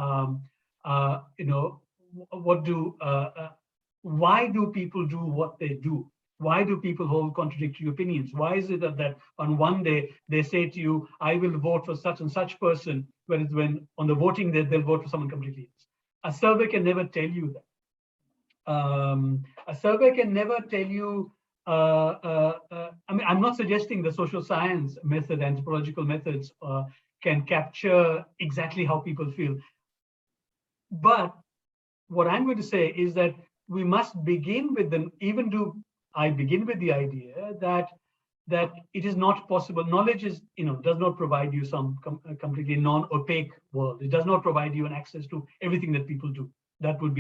Speaker 2: why do people do what they do? Why do people hold contradictory opinions? Why is it that on one day they say to you, I will vote for such and such person, whereas when on the voting day, they'll vote for someone completely else? A survey can never tell you that. A survey can never tell you, I'm not suggesting the social science method, anthropological methods can capture exactly how people feel. But what I'm going to say is that we must begin with I begin with the idea that it is not possible. Knowledge is, does not provide you some completely non-opaque world. It does not provide you an access to everything that people do. That would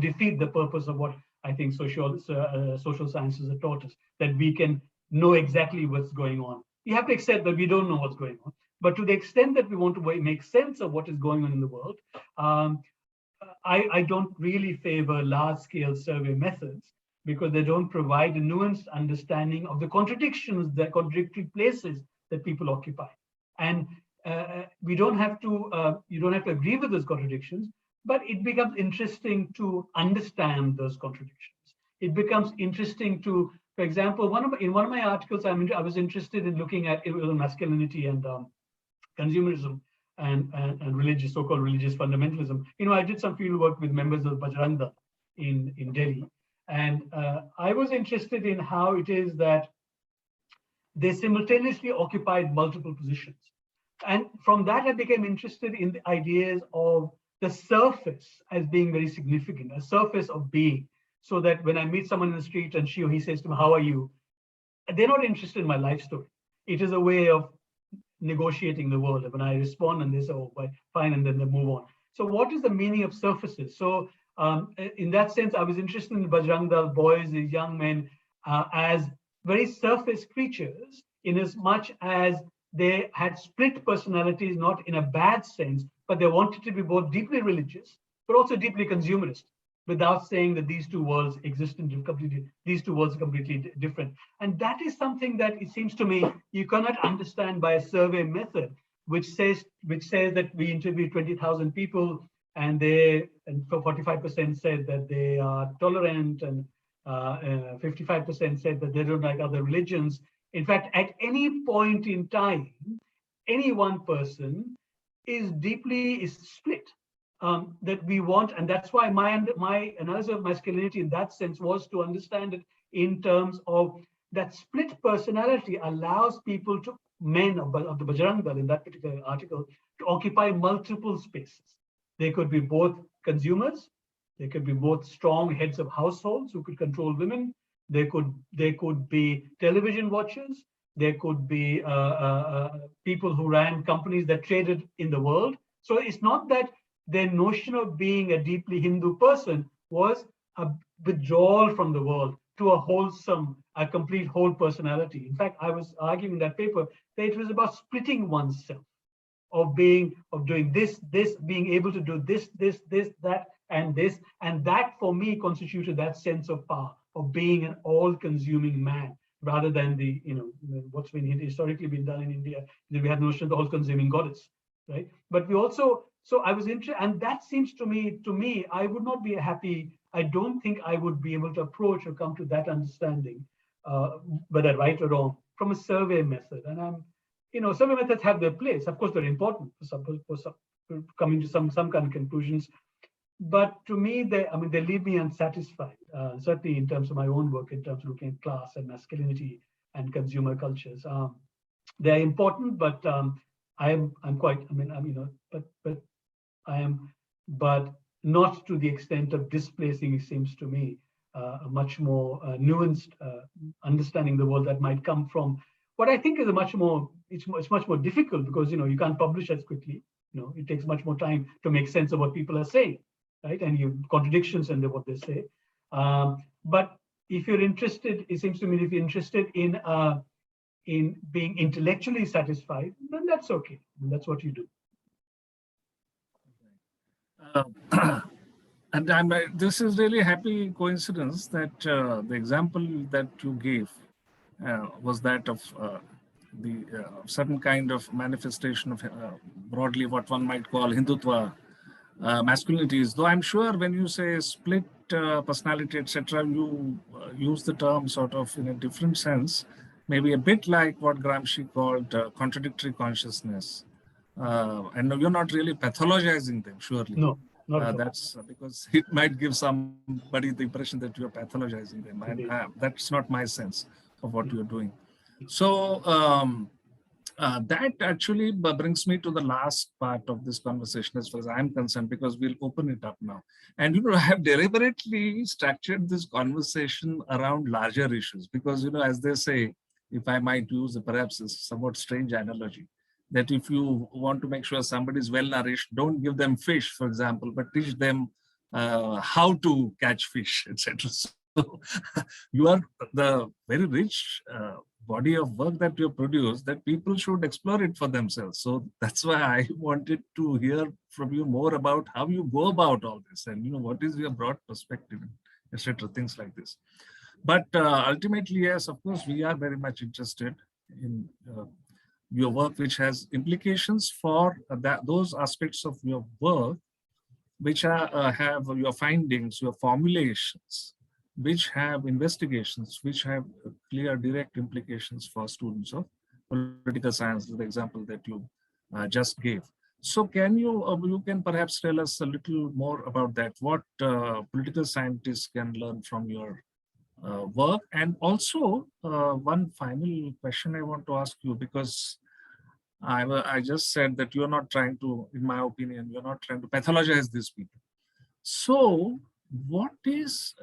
Speaker 2: defeat the purpose of what I think social sciences have taught us, that we can know exactly what's going on. You have to accept that we don't know what's going on. But to the extent that we want to make sense of what is going on in the world, I don't really favor large-scale survey methods, because they don't provide a nuanced understanding of the contradictions, the contradictory places that people occupy. And you don't have to agree with those contradictions, but it becomes interesting to understand those contradictions. It becomes interesting to, for example, in one of my articles, I was interested in looking at masculinity and consumerism and religious, so-called religious fundamentalism. I did some field work with members of Bajrang Dal in Delhi, and I was interested in how it is that they simultaneously occupied multiple positions. And from that, I became interested in the ideas of the surface as being very significant, a surface of being, so that when I meet someone in the street and she or he says to me, how are you? They're not interested in my life story. It is a way of negotiating the world. When I respond and they say, oh, fine, and then they move on. So what is the meaning of surfaces? So in that sense, I was interested in Bajrang Dal boys, these young men, as very surface creatures, in as much as they had split personalities, not in a bad sense, but they wanted to be both deeply religious, but also deeply consumerist, without saying that these two worlds exist in these two worlds are completely different. And that is something that it seems to me you cannot understand by a survey method, which says that we interviewed 20,000 people and 45% said that they are tolerant, and 55% said that they don't like other religions. In fact, at any point in time, any one person is split. that we want, and that's why my analysis of masculinity in that sense was to understand it in terms of that split personality allows people to, men of the Bajrang Dal in that particular article, to occupy multiple spaces. They could be both consumers, they could be both strong heads of households who could control women, they could be television watchers, there could be people who ran companies that traded in the world. So it's not that their notion of being a deeply Hindu person was a withdrawal from the world to a wholesome, a complete whole personality. In fact, I was arguing in that paper that it was about splitting oneself, of doing this, being able to do this, that, and this. And that for me constituted that sense of power, of being an all-consuming man, rather than the, what's been historically been done in India. We have the notion of the all-consuming goddess, right? But we also, so I was interested, and that seems to me, I would not be happy. I don't think I would be able to approach or come to that understanding, whether right or wrong, from a survey method. And survey methods have their place. Of course, they're important for coming to some kind of conclusions. But to me, they leave me unsatisfied, certainly in terms of my own work, in terms of looking at class and masculinity and consumer cultures. They're important, but I'm quite, but not to the extent of displacing, it seems to me, a much more nuanced understanding the world that might come from what I think is a much more, it's much more difficult, because you can't publish as quickly. It takes much more time to make sense of what people are saying, right? And you contradictions in what they say. But if you're interested, it seems to me, if you're interested in being intellectually satisfied, then that's okay. And that's what you do.
Speaker 1: And this is really a happy coincidence that the example that you gave was that of the certain kind of manifestation of broadly what one might call Hindutva masculinities. Though I'm sure when you say split personality, etc., you use the term sort of in a different sense, maybe a bit like what Gramsci called contradictory consciousness. And you're not really pathologizing them, surely.
Speaker 2: No.
Speaker 1: That's because it might give somebody the impression that you're pathologizing them, and that's not my sense of what you're doing. So that actually brings me to the last part of this conversation as far as I'm concerned, because we'll open it up now. And I have deliberately structured this conversation around larger issues because, as they say, if I might use perhaps a somewhat strange analogy, that if you want to make sure somebody is well nourished, don't give them fish, for example, but teach them how to catch fish, etc. So you are the very rich body of work that you produce, that people should explore it for themselves. So that's why I wanted to hear from you more about how you go about all this, and what is your broad perspective, etc. Things like this. But ultimately, yes, of course, we are very much interested in your work, which has implications for those aspects of your work, which have your findings, your formulations, which have investigations, which have clear direct implications for students of political science, the example that you just gave. So can you can perhaps tell us a little more about that, what political scientists can learn from your work? And also one final question I want to ask you, because I just said that you're not trying to, in my opinion, you're not trying to pathologize these people. So what is,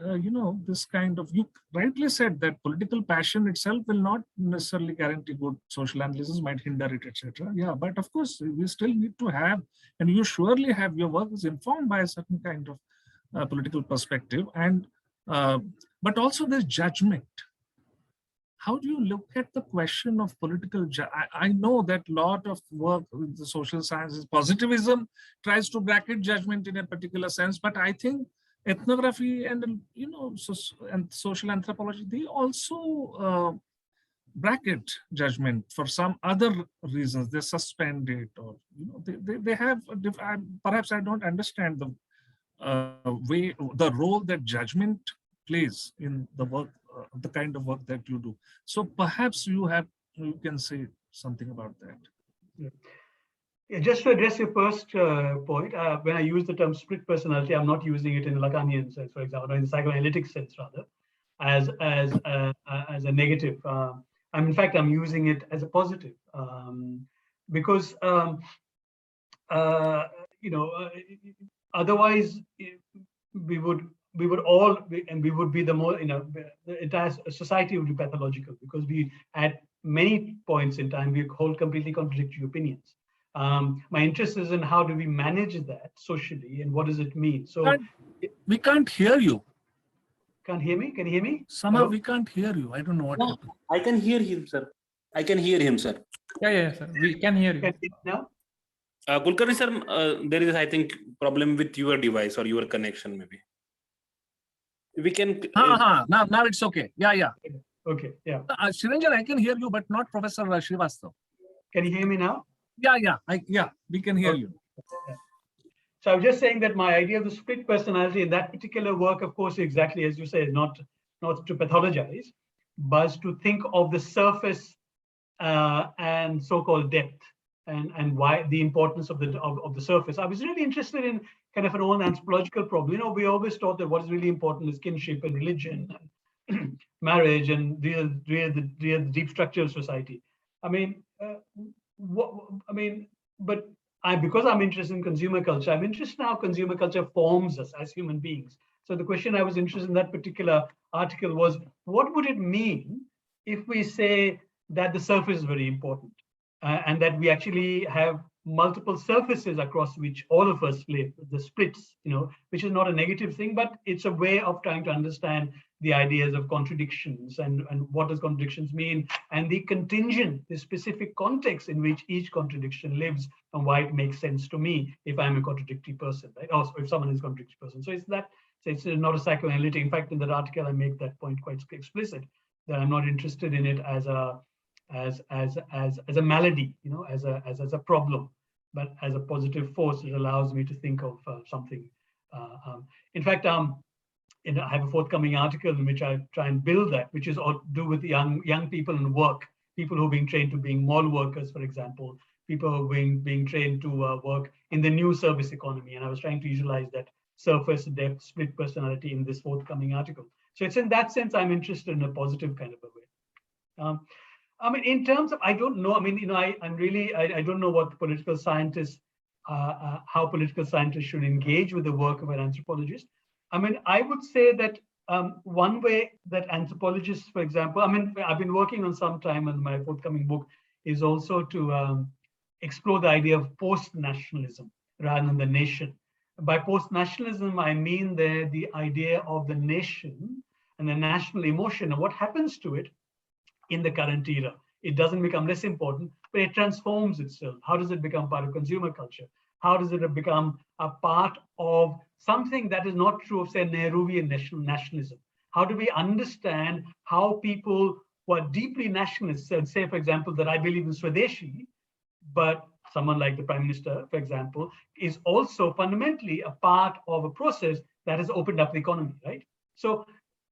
Speaker 1: this kind of, you rightly said that political passion itself will not necessarily guarantee good social analysis, might hinder it, etc. Yeah, but of course, we still need to have, and you surely have, your work is informed by a certain kind of political perspective, and but also there's judgment. How do you look at the question of political? I know that a lot of work with the social sciences, positivism tries to bracket judgment in a particular sense, but I think ethnography and and social anthropology, they also bracket judgment for some other reasons. They suspend it, or they have perhaps I don't understand the way, the role that judgment plays in the work, the kind of work that you do. So perhaps you can say something about that.
Speaker 2: Just to address your first point, when I use the term split personality, I'm not using it in the Lacanian sense, for example, or in the psychoanalytic sense rather, as a negative. In fact, I'm using it as a positive, because you know, otherwise we would all and we would be the more, you know, the entire society would be pathological, because we at many points in time we hold completely contradictory opinions. My interest is in how do we manage that socially and what does it mean. So
Speaker 1: we can't hear you.
Speaker 2: Can't hear me? Can you hear me?
Speaker 1: Somehow we can't hear you. I don't know what happened.
Speaker 3: I can hear him, sir. I can hear him, sir.
Speaker 4: Yeah, sir. We can hear you.
Speaker 2: Can you hear now?
Speaker 3: Kulkarni sir, there is, I think, problem with your device or your connection, maybe. We can.
Speaker 1: Now it's okay. Yeah.
Speaker 2: Okay, yeah.
Speaker 1: Shiranjan, I can hear you, but not Professor Srivastava.
Speaker 2: Can you hear me now?
Speaker 1: Yeah, we can hear you.
Speaker 2: So I was just saying that my idea of the split personality in that particular work, of course, exactly as you say, not to pathologize, but to think of the surface and so-called depth, and why the importance of the surface. I was really interested in kind of an own anthropological problem. You know, we always thought that what is really important is kinship and religion, and marriage, and the deep structure of society. But because I'm interested in consumer culture, I'm interested in how consumer culture forms us as human beings. So the question I was interested in that particular article was, what would it mean if we say that the surface is very important, and that we actually have multiple surfaces across which all of us live, the splits, you know, which is not a negative thing, but it's a way of trying to understand the ideas of contradictions and what does contradictions mean, and the contingent, the specific context in which each contradiction lives, and why it makes sense to me if I'm a contradictory person, right? Also, if someone is a contradictory person. So it's not a psychoanalytic. In fact, in that article, I make that point quite explicit, that I'm not interested in it as a malady, you know, as a problem, but as a positive force. It allows me to think of something. In fact, I have a forthcoming article in which I try and build that, which is all to do with young people in work, people who are being trained to being mall workers, for example, people who are being trained to work in the new service economy. And I was trying to utilize that surface depth split personality in this forthcoming article. So it's in that sense I'm interested in a positive kind of a way. In terms of, I don't know, I don't know what political scientists, how political scientists should engage with the work of an anthropologist. I would say that one way that anthropologists, for example, I've been working on some time, and my forthcoming book is also to explore the idea of post-nationalism rather than the nation. By post-nationalism, I mean the idea of the nation and the national emotion and what happens to it in the current era. It doesn't become less important, but it transforms itself. How does it become part of consumer culture? How does it become a part of something that is not true of, say, Nehruvian nationalism? How do we understand how people who are deeply nationalists, and say, for example, that I believe in Swadeshi, but someone like the Prime Minister, for example, is also fundamentally a part of a process that has opened up the economy, right? So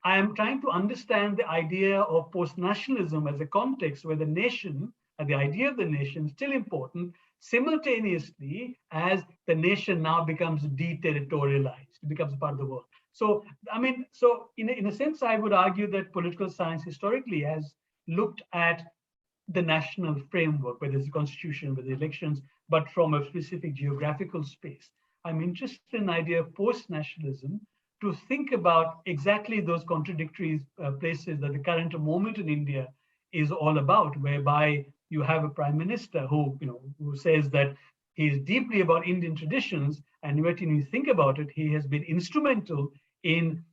Speaker 2: I am trying to understand the idea of post-nationalism as a context where the nation and the idea of the nation is still important, simultaneously as the nation now becomes deterritorialized, it becomes part of the world. So, in a sense, I would argue that political science historically has looked at the national framework, whether it's the constitution, whether elections, but from a specific geographical space. I'm interested in the idea of post-nationalism to think about exactly those contradictory places that the current moment in India is all about, whereby you have a prime minister who says that he is deeply about Indian traditions, and when you think about it, he has been instrumental in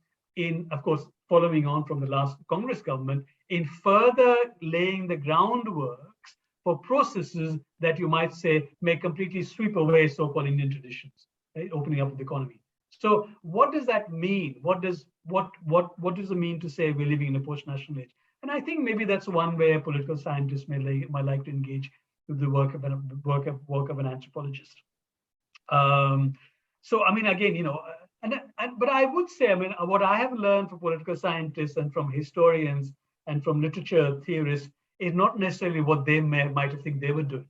Speaker 2: of course, following on from the last Congress government, in further laying the groundworks for processes that you might say may completely sweep away so-called Indian traditions, right? Opening up the economy. So what does that mean? What does it mean to say we're living in a post-national age? And I think maybe that's one way a political scientist might like to engage with the work of an anthropologist. Again, but I would say, what I have learned from political scientists and from historians and from literature theorists is not necessarily what they might have think they were doing.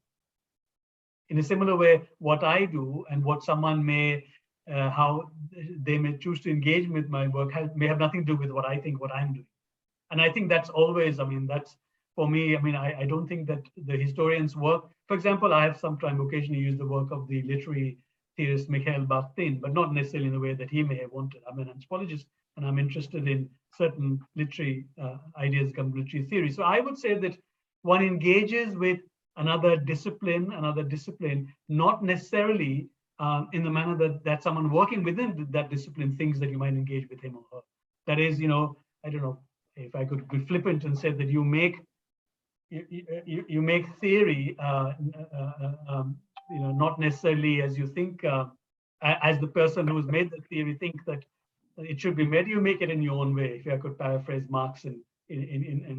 Speaker 2: In a similar way, what I do and what someone may, how they may choose to engage with my work may have nothing to do with what I think, what I'm doing. And I think that's always, I mean, that's for me, I mean, I don't think that the historians' work, for example, I have sometimes occasionally used the work of the literary theorist Mikhail Bakhtin, but not necessarily in the way that he may have wanted. I'm an anthropologist and I'm interested in certain literary ideas, literary theory. So I would say that one engages with another discipline, not necessarily in the manner that someone working within that discipline thinks that you might engage with him or her. That is, you know, I don't know if I could be flippant and say that you make theory, you know, not necessarily as you think, as the person who's made the theory think that it should be made. You make it in your own way, if I could paraphrase Marx in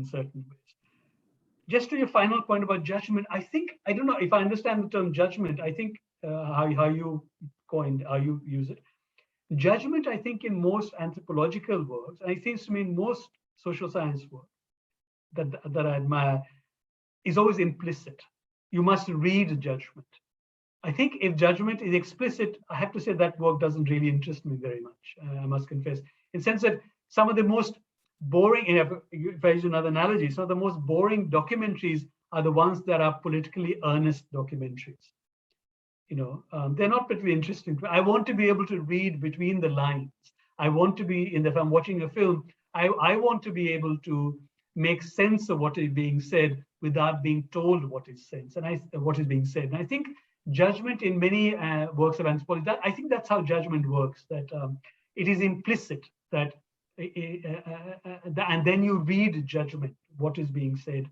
Speaker 2: certain ways. Just to your final point about judgment, I think, I don't know if I understand the term judgment. I think how you use it. Judgment, I think, in most anthropological works, and it seems to me in most social science work that I admire, is always implicit. You must read judgment. I think if judgment is explicit, I have to say that work doesn't really interest me very much, I must confess. In the sense that some of the most boring, if I use another analogy, some of the most boring documentaries are the ones that are politically earnest documentaries. You know, they're not particularly interesting. I want to be able to read between the lines. I want to be, if I'm watching a film, I want to be able to make sense of what is being said without being told what is said, what is being said. And I think judgment in many works of anthropology, I think that's how judgment works, that it is implicit, that and then you read judgment, what is being said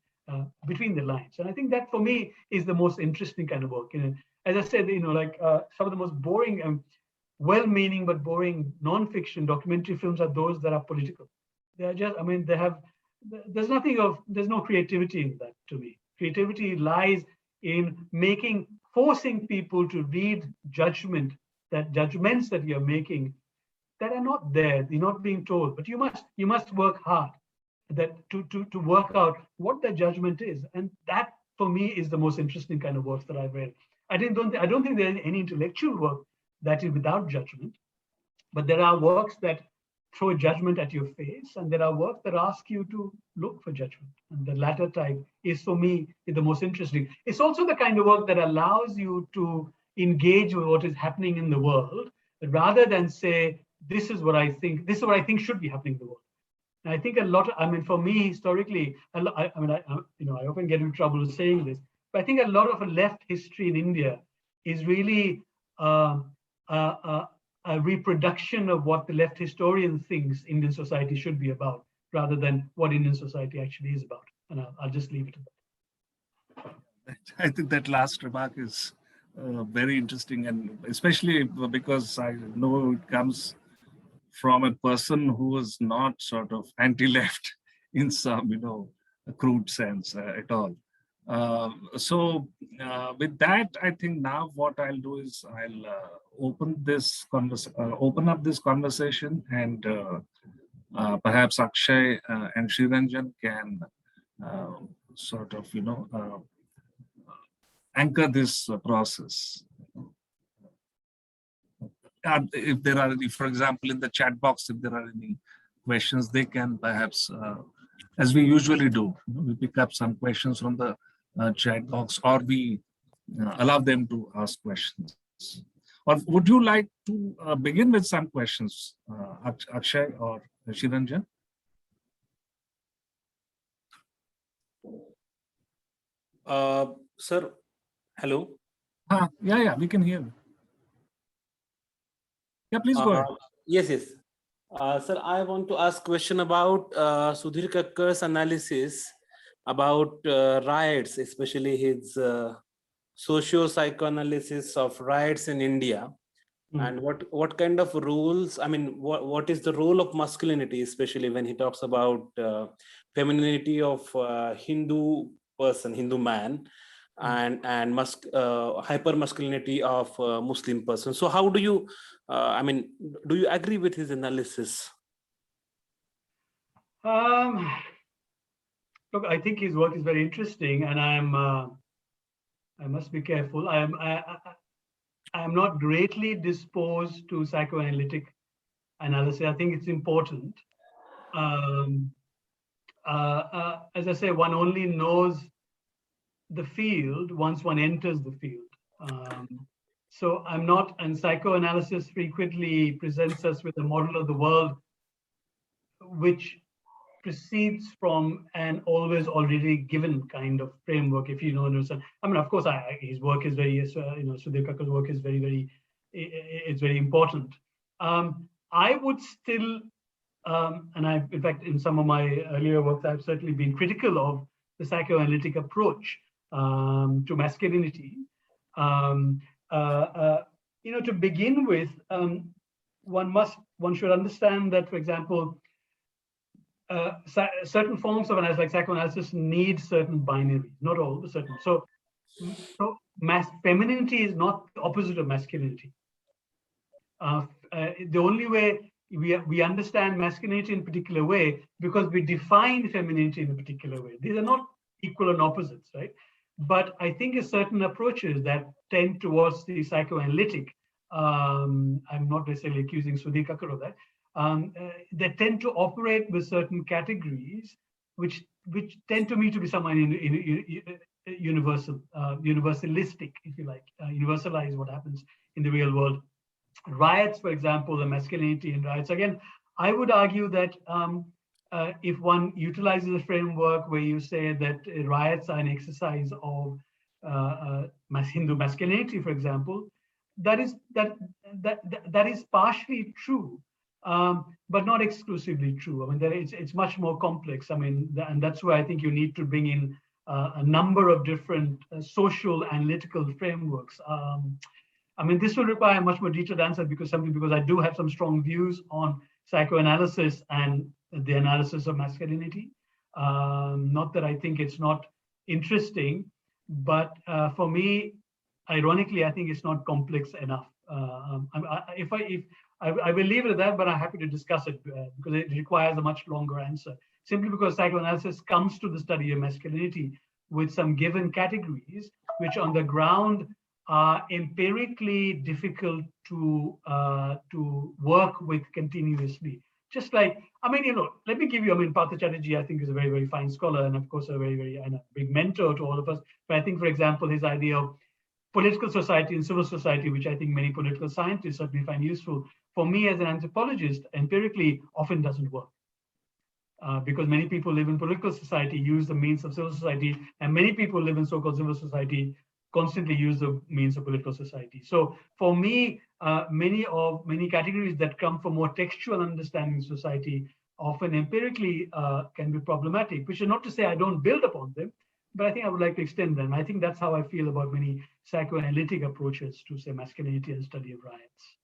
Speaker 2: between the lines. And I think that for me is the most interesting kind of work. You know, as I said, you know, like some of the most boring, well-meaning but boring non-fiction documentary films are those that are political. They're just, I mean, there's no creativity in that to me. Creativity lies in forcing people to read judgments that you're making that are not there, you're not being told, but you must work hard to work out what the judgment is. And that for me is the most interesting kind of work that I've read. I don't think there's any intellectual work that is without judgment, but there are works that throw judgment at your face, and there are works that ask you to look for judgment. And the latter type is, for me, the most interesting. It's also the kind of work that allows you to engage with what is happening in the world, rather than say, this is what I think should be happening in the world. And I think for me, historically, I often get into trouble saying this, but I think a lot of left history in India is really a reproduction of what the left historian thinks Indian society should be about, rather than what Indian society actually is about. And I'll just leave it at that.
Speaker 1: I think that last remark is very interesting, and especially because I know it comes from a person who is not sort of anti-left in some, a crude sense at all. So with that, I think now what I'll do is I'll open up this conversation, and perhaps Akshay and Sriranjan can sort of, anchor this process. If there are any, for example, in the chat box, if there are any questions, they can perhaps, as we usually do, we pick up some questions from the chat box, or we allow them to ask questions. Or would you like to begin with some questions, Akshay or Sriranjan?
Speaker 3: Sir, hello.
Speaker 1: Yeah, we can hear you. Yeah, please go ahead.
Speaker 3: Yes. Sir, I want to ask question about Sudhir Kakkar's analysis about riots, especially his socio-psychoanalysis of riots in India. And what kind of rules, what is the role of masculinity, especially when he talks about femininity of Hindu person, Hindu man, and hyper masculinity of Muslim person. So how do you, do you agree with his analysis?
Speaker 2: Look, I think his work is very interesting, and I'm I must be careful. I am not greatly disposed to psychoanalytic analysis. I think it's important. Um, as I say, one only knows the field once one enters the field. So I'm not, and psychoanalysis frequently presents us with a model of the world which proceeds from an always already given kind of framework. If you know, I mean, of course, his work is very, Sudhir Kakkar's work is it's very important. I would still, and in fact, in some of my earlier works, I've certainly been critical of the psychoanalytic approach to masculinity. To begin with, one should understand that, for example, certain forms of analysis, like psychoanalysis, need certain binaries, not all, but certain. So femininity is not the opposite of masculinity. The only way we understand masculinity in a particular way because we define femininity in a particular way. These are not equal and opposites, right? But I think certain approaches that tend towards the psychoanalytic, I'm not necessarily accusing Sudhir Kakkar of that, they tend to operate with certain categories which tend to me to be somewhat universal, universalistic, if you like, universalize what happens in the real world. Riots, for example, the masculinity in riots. Again, I would argue that if one utilizes a framework where you say that riots are an exercise of Hindu masculinity, for example, that is partially true, but not exclusively true. I mean, it's much more complex. I mean, and that's where I think you need to bring in a number of different social analytical frameworks. I mean, this will require a much more detailed answer because I do have some strong views on psychoanalysis and the analysis of masculinity. Not that I think it's not interesting, but for me, ironically, I think it's not complex enough. I will leave it at that, but I'm happy to discuss it because it requires a much longer answer. Simply because psychoanalysis comes to the study of masculinity with some given categories, which on the ground are empirically difficult to work with continuously. Just like, I mean, let me give you, I mean, Partha Chatterjee, I think, is a very, very fine scholar and, of course, a very, very big mentor to all of us. But I think, for example, his idea of political society and civil society, which I think many political scientists certainly find useful, for me as an anthropologist, empirically often doesn't work. Because many people live in political society, use the means of civil society, and many people live in so-called civil society, constantly use the means of political society. So for me, many categories that come from more textual understanding of society often empirically can be problematic, which is not to say I don't build upon them, but I think I would like to extend them. I think that's how I feel about many psychoanalytic approaches to, say, masculinity and study of riots.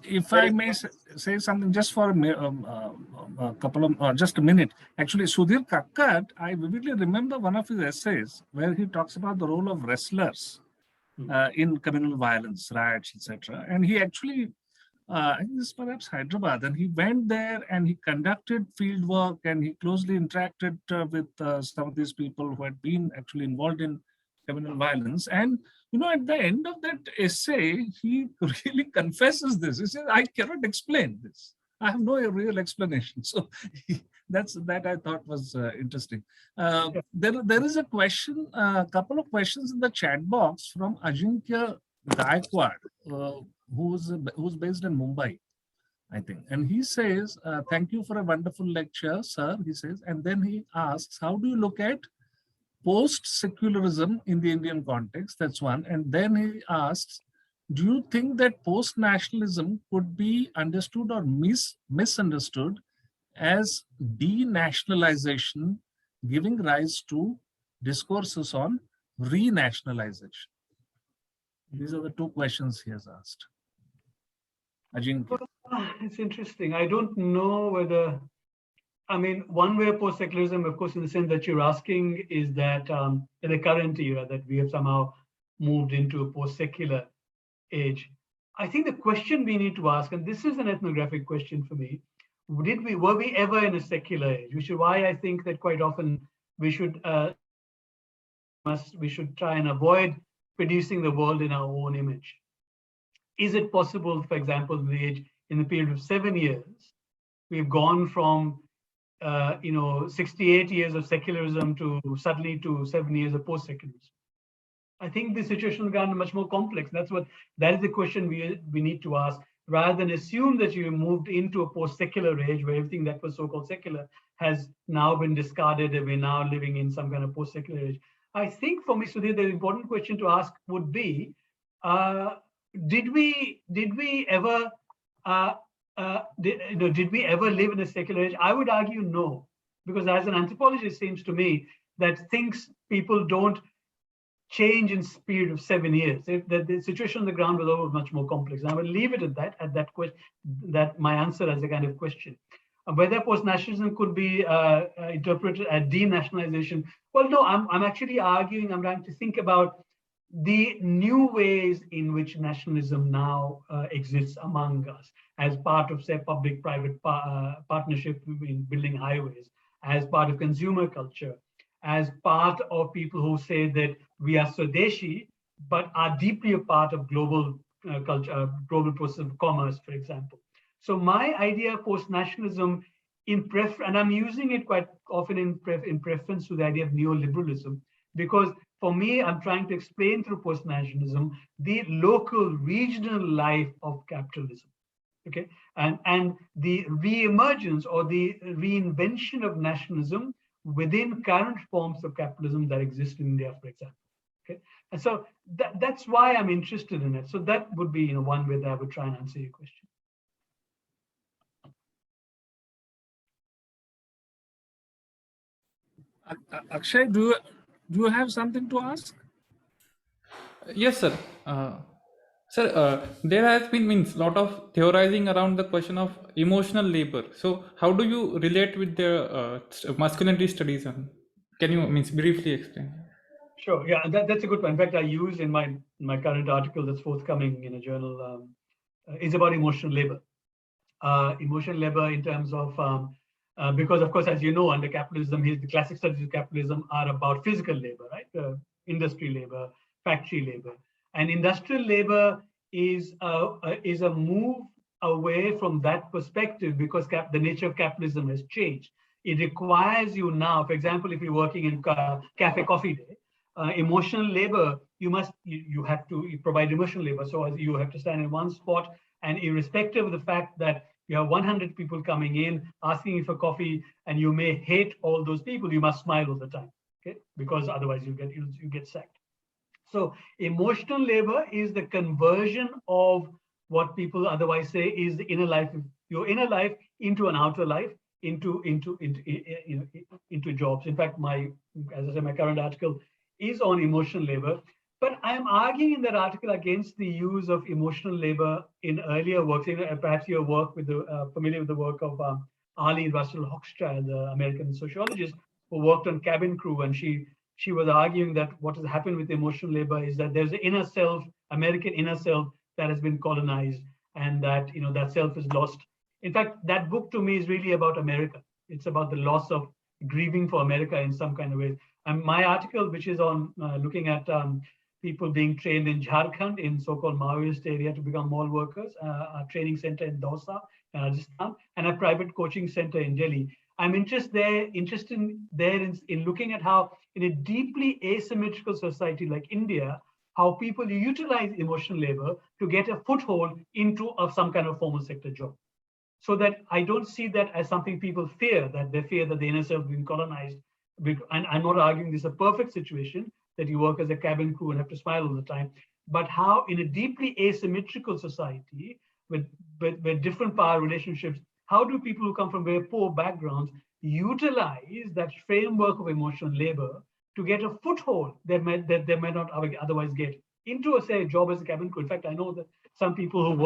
Speaker 1: If I may say something just for a couple of just a minute. Actually, Sudhir Kakkar, I vividly remember one of his essays where he talks about the role of wrestlers in communal violence, riots, etc. And he actually, I think this is perhaps Hyderabad, and he went there and he conducted field work and he closely interacted with some of these people who had been actually involved in criminal violence. And at the end of that essay, he really confesses this. He says, I cannot explain this. I have no real explanation. So that I thought was interesting. There is a question, a couple of questions in the chat box from Ajinkya Gaikwad, who's based in Mumbai, I think. And he says, thank you for a wonderful lecture, sir, he says. And then he asks, how do you look at post-secularism in the Indian context? That's one. And then he asks, do you think that post-nationalism could be understood or misunderstood as denationalization, giving rise to discourses on renationalization? These are the two questions he has asked. Ajinkya.
Speaker 2: It's interesting. I don't know whether, I mean, one way of post-secularism, of course, in the sense that you're asking, is that in the current era that we have somehow moved into a post-secular age. I think the question we need to ask, and this is an ethnographic question for me, were we ever in a secular age? Which is why I think that quite often we should we should try and avoid producing the world in our own image. Is it possible, for example, in the period of 7 years, we've gone from 68 years of secularism to suddenly to 7 years of post-secularism? I think the situation has gotten much more complex. That is the question we need to ask, rather than assume that you moved into a post-secular age where everything that was so-called secular has now been discarded and we're now living in some kind of post-secular age. I think for me, Sudhir, the important question to ask would be, did we ever live in a secular age? I would argue no, because as an anthropologist, it seems to me that people don't change in period of 7 years. The situation on the ground was always much more complex. And I will leave it at that question, that my answer as a kind of question. Whether post-nationalism could be interpreted as denationalization. Well, no, I'm actually arguing, I'm trying to think about the new ways in which nationalism now exists among us as part of, say, public-private partnership in building highways, as part of consumer culture, as part of people who say that we are Swadeshi, but are deeply a part of global culture, global process of commerce, for example. So my idea of post-nationalism, and I'm using it quite often in preference to the idea of neoliberalism, because for me, I'm trying to explain through post-nationalism the local, regional life of capitalism. Okay, and the re-emergence or the reinvention of nationalism within current forms of capitalism that exist in India, for example. Okay, and so that's why I'm interested in it. So that would be one way that I would try and answer your question.
Speaker 1: Akshay, do you have something to ask?
Speaker 4: Yes, sir. Sir, there has been a lot of theorizing around the question of emotional labor. So, how do you relate with the masculinity studies? Can you briefly explain?
Speaker 2: Sure. Yeah, that's a good point. In fact, I use in my current article that's forthcoming in a journal is about emotional labor. Emotional labor in terms of because, of course, as you know, under capitalism, the classic studies of capitalism are about physical labor, right? Industry labor, factory labor, and industrial labor is a move away from that perspective because the nature of capitalism has changed. It requires you now, for example, if you're working in cafe coffee day, emotional labor, you have to provide emotional labor. So you have to stand in one spot, and irrespective of the fact that you have 100 people coming in asking you for coffee, and you may hate all those people, you must smile all the time, okay? Because otherwise you get sacked. So emotional labor is the conversion of what people otherwise say is the inner life, your inner life into an outer life, into jobs. In fact, as I said, my current article is on emotional labor. But I'm arguing in that article against the use of emotional labor in earlier works. Perhaps you're familiar with the work of Arlie Russell Hochschild, the American sociologist who worked on Cabin Crew, and she was arguing that what has happened with emotional labor is that there's an inner self, American inner self, that has been colonized, and that that self is lost. In fact, that book to me is really about America. It's about the loss of grieving for America in some kind of way. And my article, which is on looking at people being trained in Jharkhand, in so-called Maoist area, to become mall workers, a training center in Dausa, Rajasthan, and a private coaching center in Delhi. I'm interested in looking at how, in a deeply asymmetrical society like India, how people utilize emotional labor to get a foothold into some kind of formal sector job. So that I don't see that as something people fear, that they fear that the inner self being colonized. And I'm not arguing this is a perfect situation, that you work as a cabin crew and have to smile all the time, but how in a deeply asymmetrical society with different power relationships, how do people who come from very poor backgrounds utilize that framework of emotional labor to get a foothold that they may not otherwise get into a job as a cabin crew? In fact, I know that some people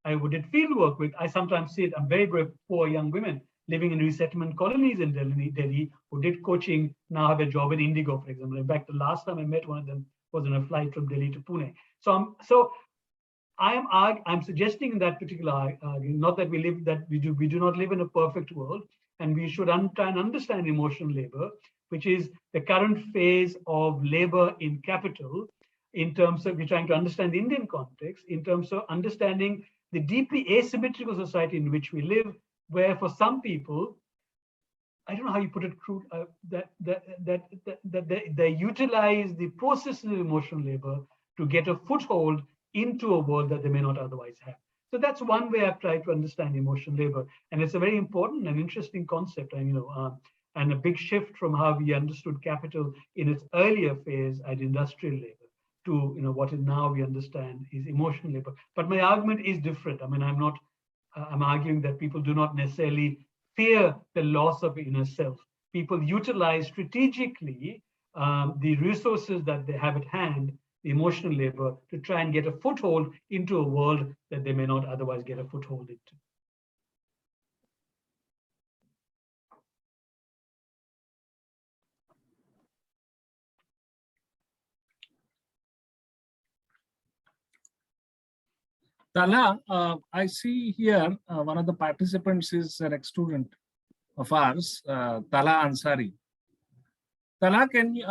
Speaker 2: who did field work with, I sometimes see it, very, very poor young women living in resettlement colonies in Delhi, who did coaching, now have a job in Indigo, for example. In fact, the last time I met one of them was on a flight from Delhi to Pune. So I'm suggesting in that particular argument, not that we do not live in a perfect world, and we should try and understand emotional labor, which is the current phase of labor in capital, in terms of, we're trying to understand the Indian context, in terms of understanding the deeply asymmetrical society in which we live, where for some people, I don't know how you put it, they utilize the processes of emotional labor to get a foothold into a world that they may not otherwise have. So that's one way I've tried to understand emotional labor, and it's a very important and interesting concept, and and a big shift from how we understood capital in its earlier phase as industrial labor to what is now we understand is emotional labor. But my argument is different. I mean, I'm arguing that people do not necessarily fear the loss of inner self. People utilize strategically the resources that they have at hand, the emotional labor, to try and get a foothold into a world that they may not otherwise get a foothold into.
Speaker 1: Tala, I see here one of the participants is an ex-student of ours, Tala Ansari. Tala, can you,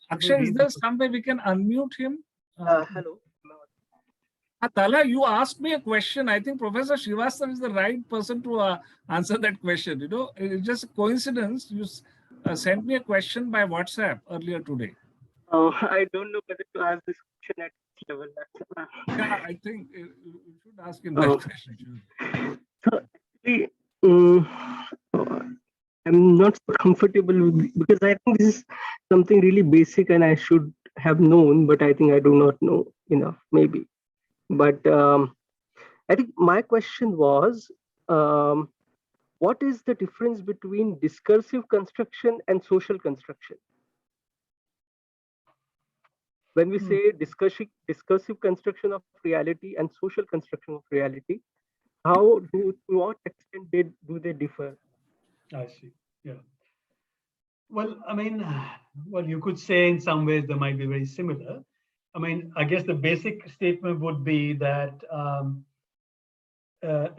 Speaker 1: Akshay, is there some way we can unmute him?
Speaker 5: Hello.
Speaker 1: Tala, you asked me a question. I think Professor Srivastava is the right person to answer that question. It's just a coincidence. You sent me a question by WhatsApp earlier today.
Speaker 5: I don't know whether to ask this question at this level.
Speaker 1: Yeah, I think you should ask him that question.
Speaker 5: So actually, I'm not so comfortable because I think this is something really basic and I should have known, but I think I do not know enough, maybe. But I think my question was, what is the difference between discursive construction and social construction? When we say discursive construction of reality and social construction of reality, to what extent do they differ?
Speaker 2: I see. Yeah. Well, I mean, you could say in some ways they might be very similar. I mean, I guess the basic statement would be that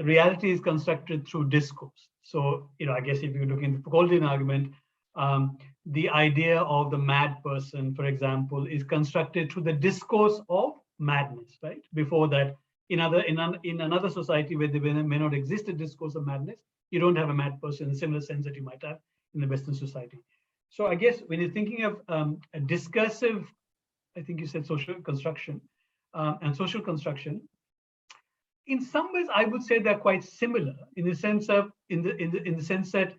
Speaker 2: reality is constructed through discourse. So, I guess if you look in the Foucauldian argument, the idea of the mad person, for example, is constructed through the discourse of madness, right? Before that, in another society where there may not exist a discourse of madness, you don't have a mad person in a similar sense that you might have in the Western society. So I guess when you're thinking of a discursive, I think you said social construction and social construction, in some ways I would say they're quite similar in the sense of in the sense that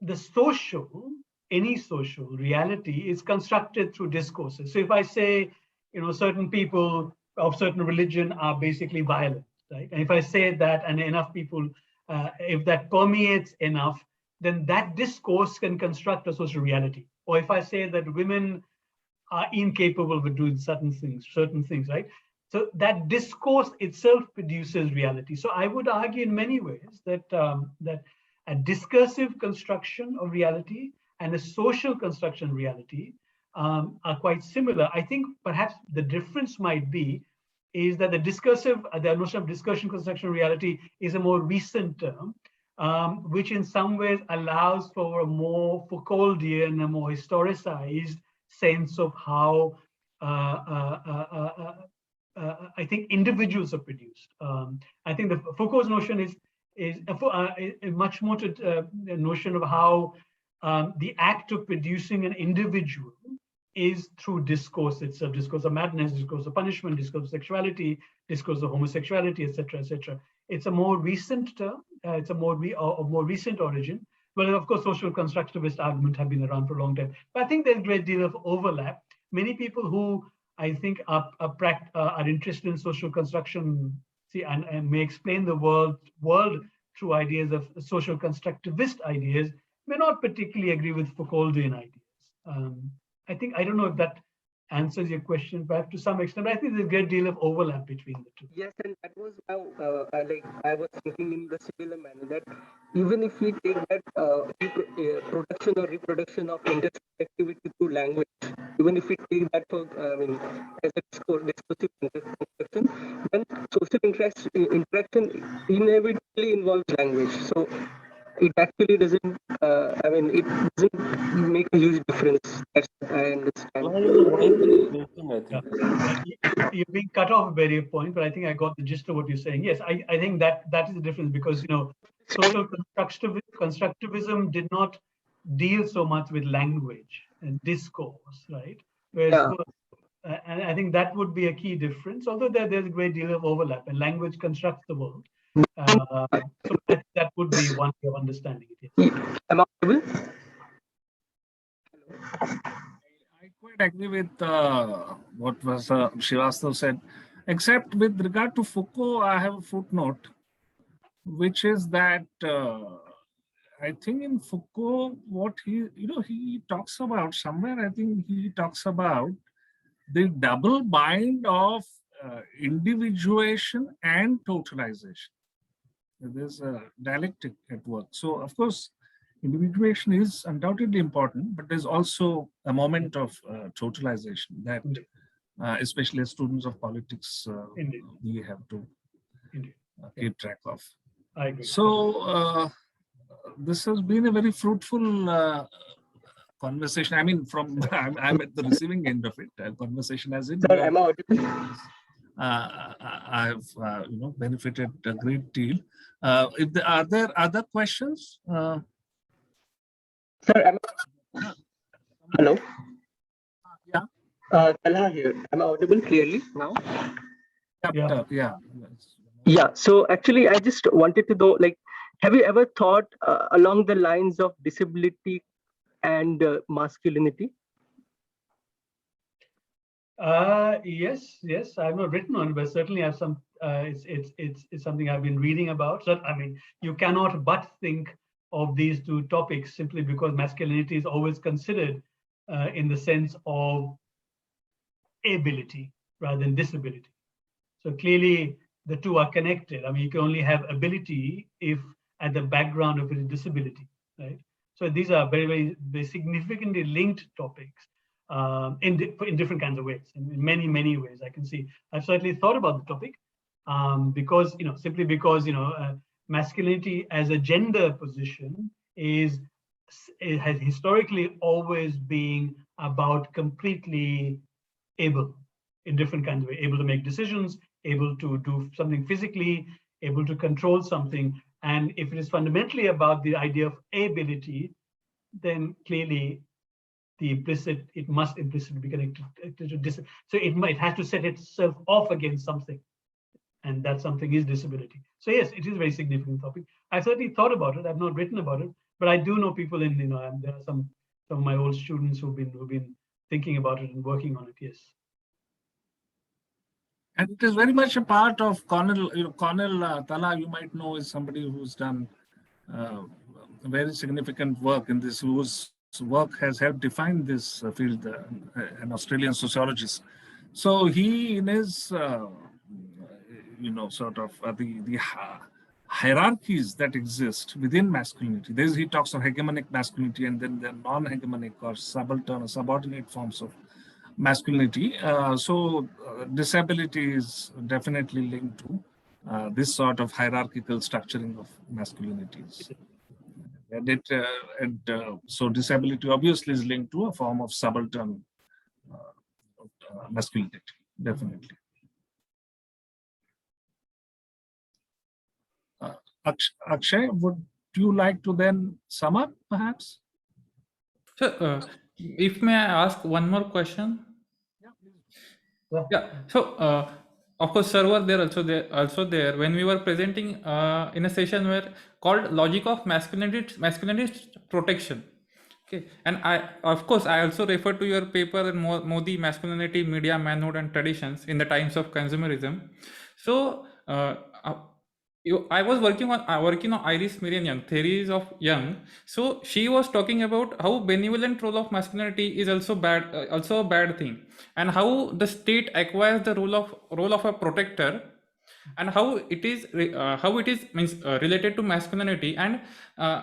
Speaker 2: the social, any social reality is constructed through discourses. So if I say, certain people of certain religion are basically violent, right? And if I say that and enough people, if that permeates enough, then that discourse can construct a social reality. Or if I say that women are incapable of doing certain things, right? So that discourse itself produces reality. So I would argue in many ways that that a discursive construction of reality and a social construction of reality are quite similar. I think perhaps the difference might be is that the notion of discursion construction of reality is a more recent term, which in some ways allows for a more Foucauldian, a more historicized sense of how I think individuals are produced. I think the Foucault's notion is much more to the notion of how the act of producing an individual is through discourse itself, discourse of madness, discourse of punishment, discourse of sexuality, discourse of homosexuality, etc., etc. It's a more recent term. It's a more recent origin. Well, of course, social constructivist arguments have been around for a long time. But I think there's a great deal of overlap. Many people who I think are interested in social construction, and may explain the world through ideas of social constructivist ideas, may not particularly agree with Foucauldian ideas. I don't know if that answers your question perhaps to some extent. But I think there's a great deal of overlap between the two.
Speaker 5: Yes, and that was how I was thinking in the similar manner that even if we take that production or reproduction of industrial activity through language, even if we take that for as a discursive construction, then social interaction inevitably involves language. So it actually doesn't. It doesn't make a huge difference. That's what I understand.
Speaker 3: I
Speaker 2: Yeah.
Speaker 3: think.
Speaker 2: You're being cut off a very point, but I think I got the gist of what you're saying. Yes, I think that is the difference, because social constructivism did not deal so much with language and discourse, right? Whereas,
Speaker 5: Yeah.
Speaker 2: and I think that would be a key difference. Although there's a great deal of overlap, and language constructs the world. So that would be one way of understanding it. Yes.
Speaker 5: Am I audible?
Speaker 1: I quite agree with what was Srivastava said, except with regard to Foucault, I have a footnote, which is that I think in Foucault, what he talks about somewhere, I think he talks about the double bind of individuation and totalization. There's a dialectic at work. So, of course, individuation is undoubtedly important, but there's also a moment of totalization that, especially as students of politics, we have to keep track of.
Speaker 2: I agree.
Speaker 1: So, this has been a very fruitful conversation. I mean, I'm at the receiving end of it. Conversation as in.
Speaker 5: Sir, am I audible?
Speaker 1: I've benefited a great deal. Are there other questions?
Speaker 5: Sir, hello.
Speaker 1: Yeah.
Speaker 5: Talha here. Am I audible clearly now?
Speaker 1: Yeah.
Speaker 5: Yeah. So actually, I just wanted to know, have you ever thought along the lines of disability and masculinity?
Speaker 2: Yes. I've not written on it, but certainly I have some. It's something I've been reading about. So you cannot but think of these two topics simply because masculinity is always considered in the sense of ability rather than disability. So clearly, the two are connected. You can only have ability if at the background of it is disability, right? So these are very, very, very significantly linked topics. In different kinds of ways, in many ways. I can see. I've certainly thought about the topic because simply because masculinity as a gender position has historically always been about completely able in different kinds of ways, able to make decisions, able to do something physically, able to control something. And if it is fundamentally about the idea of ability, then clearly it must implicitly be connected to disability. So it has to set itself off against something, and that something is disability. So yes, it is a very significant topic. I've certainly thought about it. I've not written about it, but I do know people and there are some of my old students who've been thinking about it and working on it. Yes.
Speaker 1: And it is very much a part of Cornell. Tala, you might know, is somebody who's done very significant work in this, whose work has helped define this field, an Australian sociologist. So he, in his, sort of the hierarchies that exist within masculinity, he talks of hegemonic masculinity and then the non-hegemonic or subaltern or subordinate forms of masculinity. So disability is definitely linked to this sort of hierarchical structuring of masculinities. And so disability obviously is linked to a form of subaltern masculinity, definitely. Akshay, would you like to then sum up, perhaps?
Speaker 4: So, if may I ask one more question? Yeah. So, of course, sir were there also there when we were presenting in a session where called logic of masculinity protection. Okay, and I also refer to your paper in Modi, Masculinity, Media, Manhood and Traditions in the Times of Consumerism. So I was working on Iris Marion Young, theories of Young. So she was talking about how benevolent role of masculinity is also a bad thing, and how the state acquires the role of a protector, and how it is means related to masculinity. And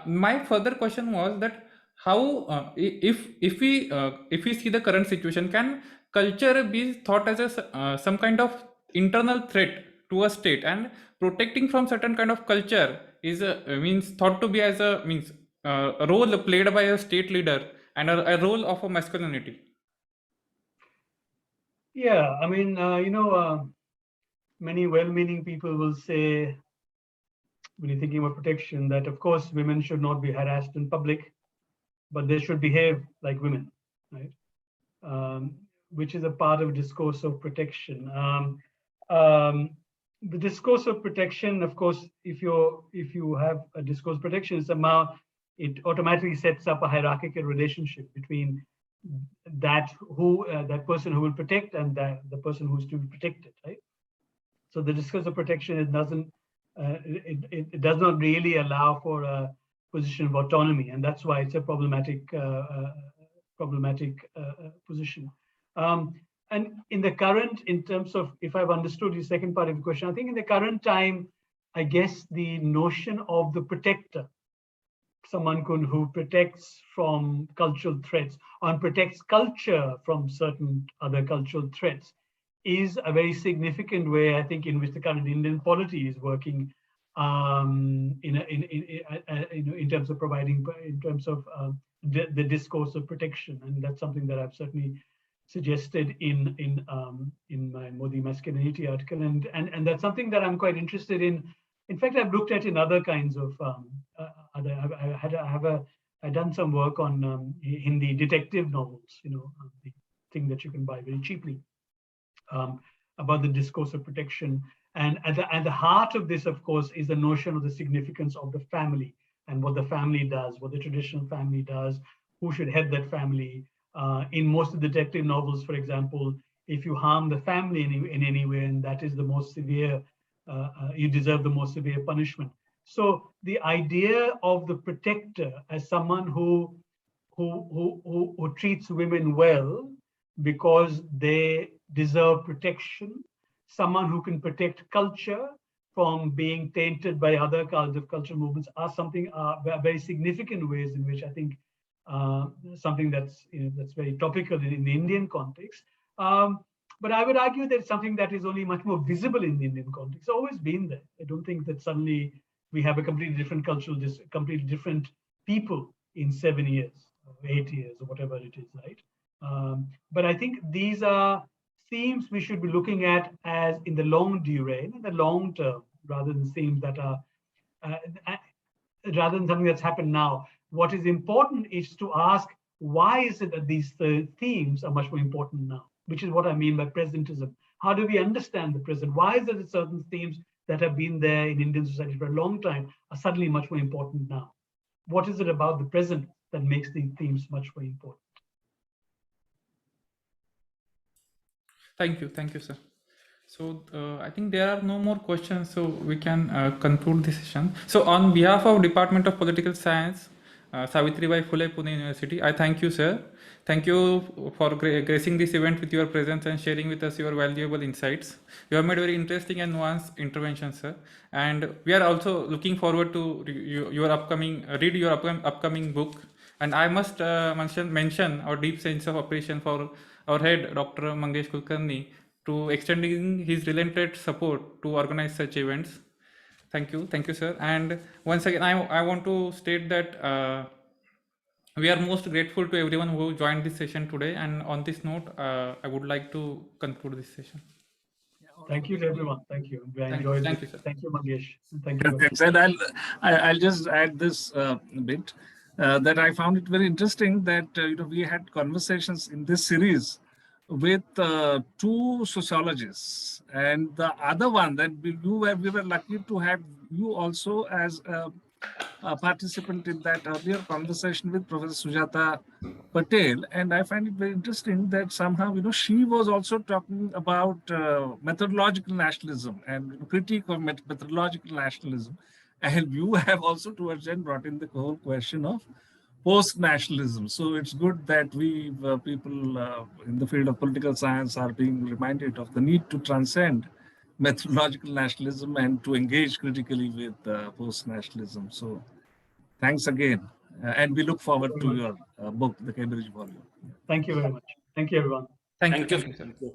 Speaker 4: my further question was that how if we see the current situation, can culture be thought as some kind of internal threat to a state, and protecting from certain kind of culture is means thought to be as a role played by a state leader, and a role of a masculinity?
Speaker 2: Yeah, I mean, many well-meaning people will say, when you're thinking about protection, that of course women should not be harassed in public, but they should behave like women, right? Which is a part of discourse of protection. The discourse of protection, of course, if you have a discourse of protection, somehow it automatically sets up a hierarchical relationship between that person who will protect and the person who's to be protected, right? So the discourse of protection, it does not really allow for a position of autonomy, and that's why it's a problematic position. And in terms of, if I've understood your second part of the question, I think in the current time, I guess the notion of the protector, someone who protects from cultural threats or protects culture from certain other cultural threats, is a very significant way, I think, in which the current Indian polity is working in terms of providing, in terms of the discourse of protection. And that's something that I've certainly suggested in my Modi Masculinity article, and that's something that I'm quite interested in. In fact, I've looked at in other kinds of I've done some work on Hindi detective novels, the thing that you can buy very cheaply, about the discourse of protection. And at the heart of this, of course, is the notion of the significance of the family and what the family does, what the traditional family does, who should head that family. In most of the detective novels, for example, if you harm the family in any way, and that is the most severe, you deserve the most severe punishment. So the idea of the protector as someone who treats women well because they deserve protection, someone who can protect culture from being tainted by other kinds of cultural movements, are very significant ways in which I think something that's very topical in the Indian context. But I would argue that it's something that is only much more visible in the Indian context. It's always been there. I don't think that suddenly we have a completely different completely different people in 7 years, or 8 years, or whatever it is, right? But I think these are themes we should be looking at as in the long durée, in the long term, rather than themes that are, rather than something that's happened now. What is important is to ask, why is it that these themes are much more important now? Which is what I mean by presentism. How do we understand the present? Why is it that certain themes that have been there in Indian society for a long time are suddenly much more important now? What is it about the present that makes these themes much more important?
Speaker 4: Thank you, sir. So I think there are no more questions, so we can conclude this session. So on behalf of Department of Political Science, Savitribai Phule, Pune University, I thank you, sir. Thank you for gracing this event with your presence and sharing with us your valuable insights. You have made very interesting and nuanced interventions, sir. And we are also looking forward to read your upcoming book. And I must mention our deep sense of appreciation for our head, Dr. Mangesh Kulkarni, to extending his relentless support to organize such events. Thank you, sir. And once again, I want to state that we are most grateful to everyone who joined this session today. And on this note, I would like to conclude this session.
Speaker 2: Thank you to everyone. Thank you. I enjoyed it.
Speaker 4: Thank you, sir.
Speaker 2: Thank you, Mangesh. Thank you.
Speaker 1: Thanks. And I'll just add this bit that I found it very interesting that we had conversations in this series with two sociologists, and the other one that we were lucky to have you also as a participant in that earlier conversation with Professor Sujata Patel, and I find it very interesting that somehow, she was also talking about methodological nationalism and critique of methodological nationalism. And you have also towards then brought in the whole question of post-nationalism. So it's good that we people in the field of political science are being reminded of the need to transcend methodological nationalism and to engage critically with post-nationalism. So thanks again. And we look forward to your book, The Cambridge Volume.
Speaker 2: Thank you very much. Thank you, everyone.
Speaker 4: Thank you.
Speaker 3: Thank you.
Speaker 4: Thank you, sir.
Speaker 3: Thank you.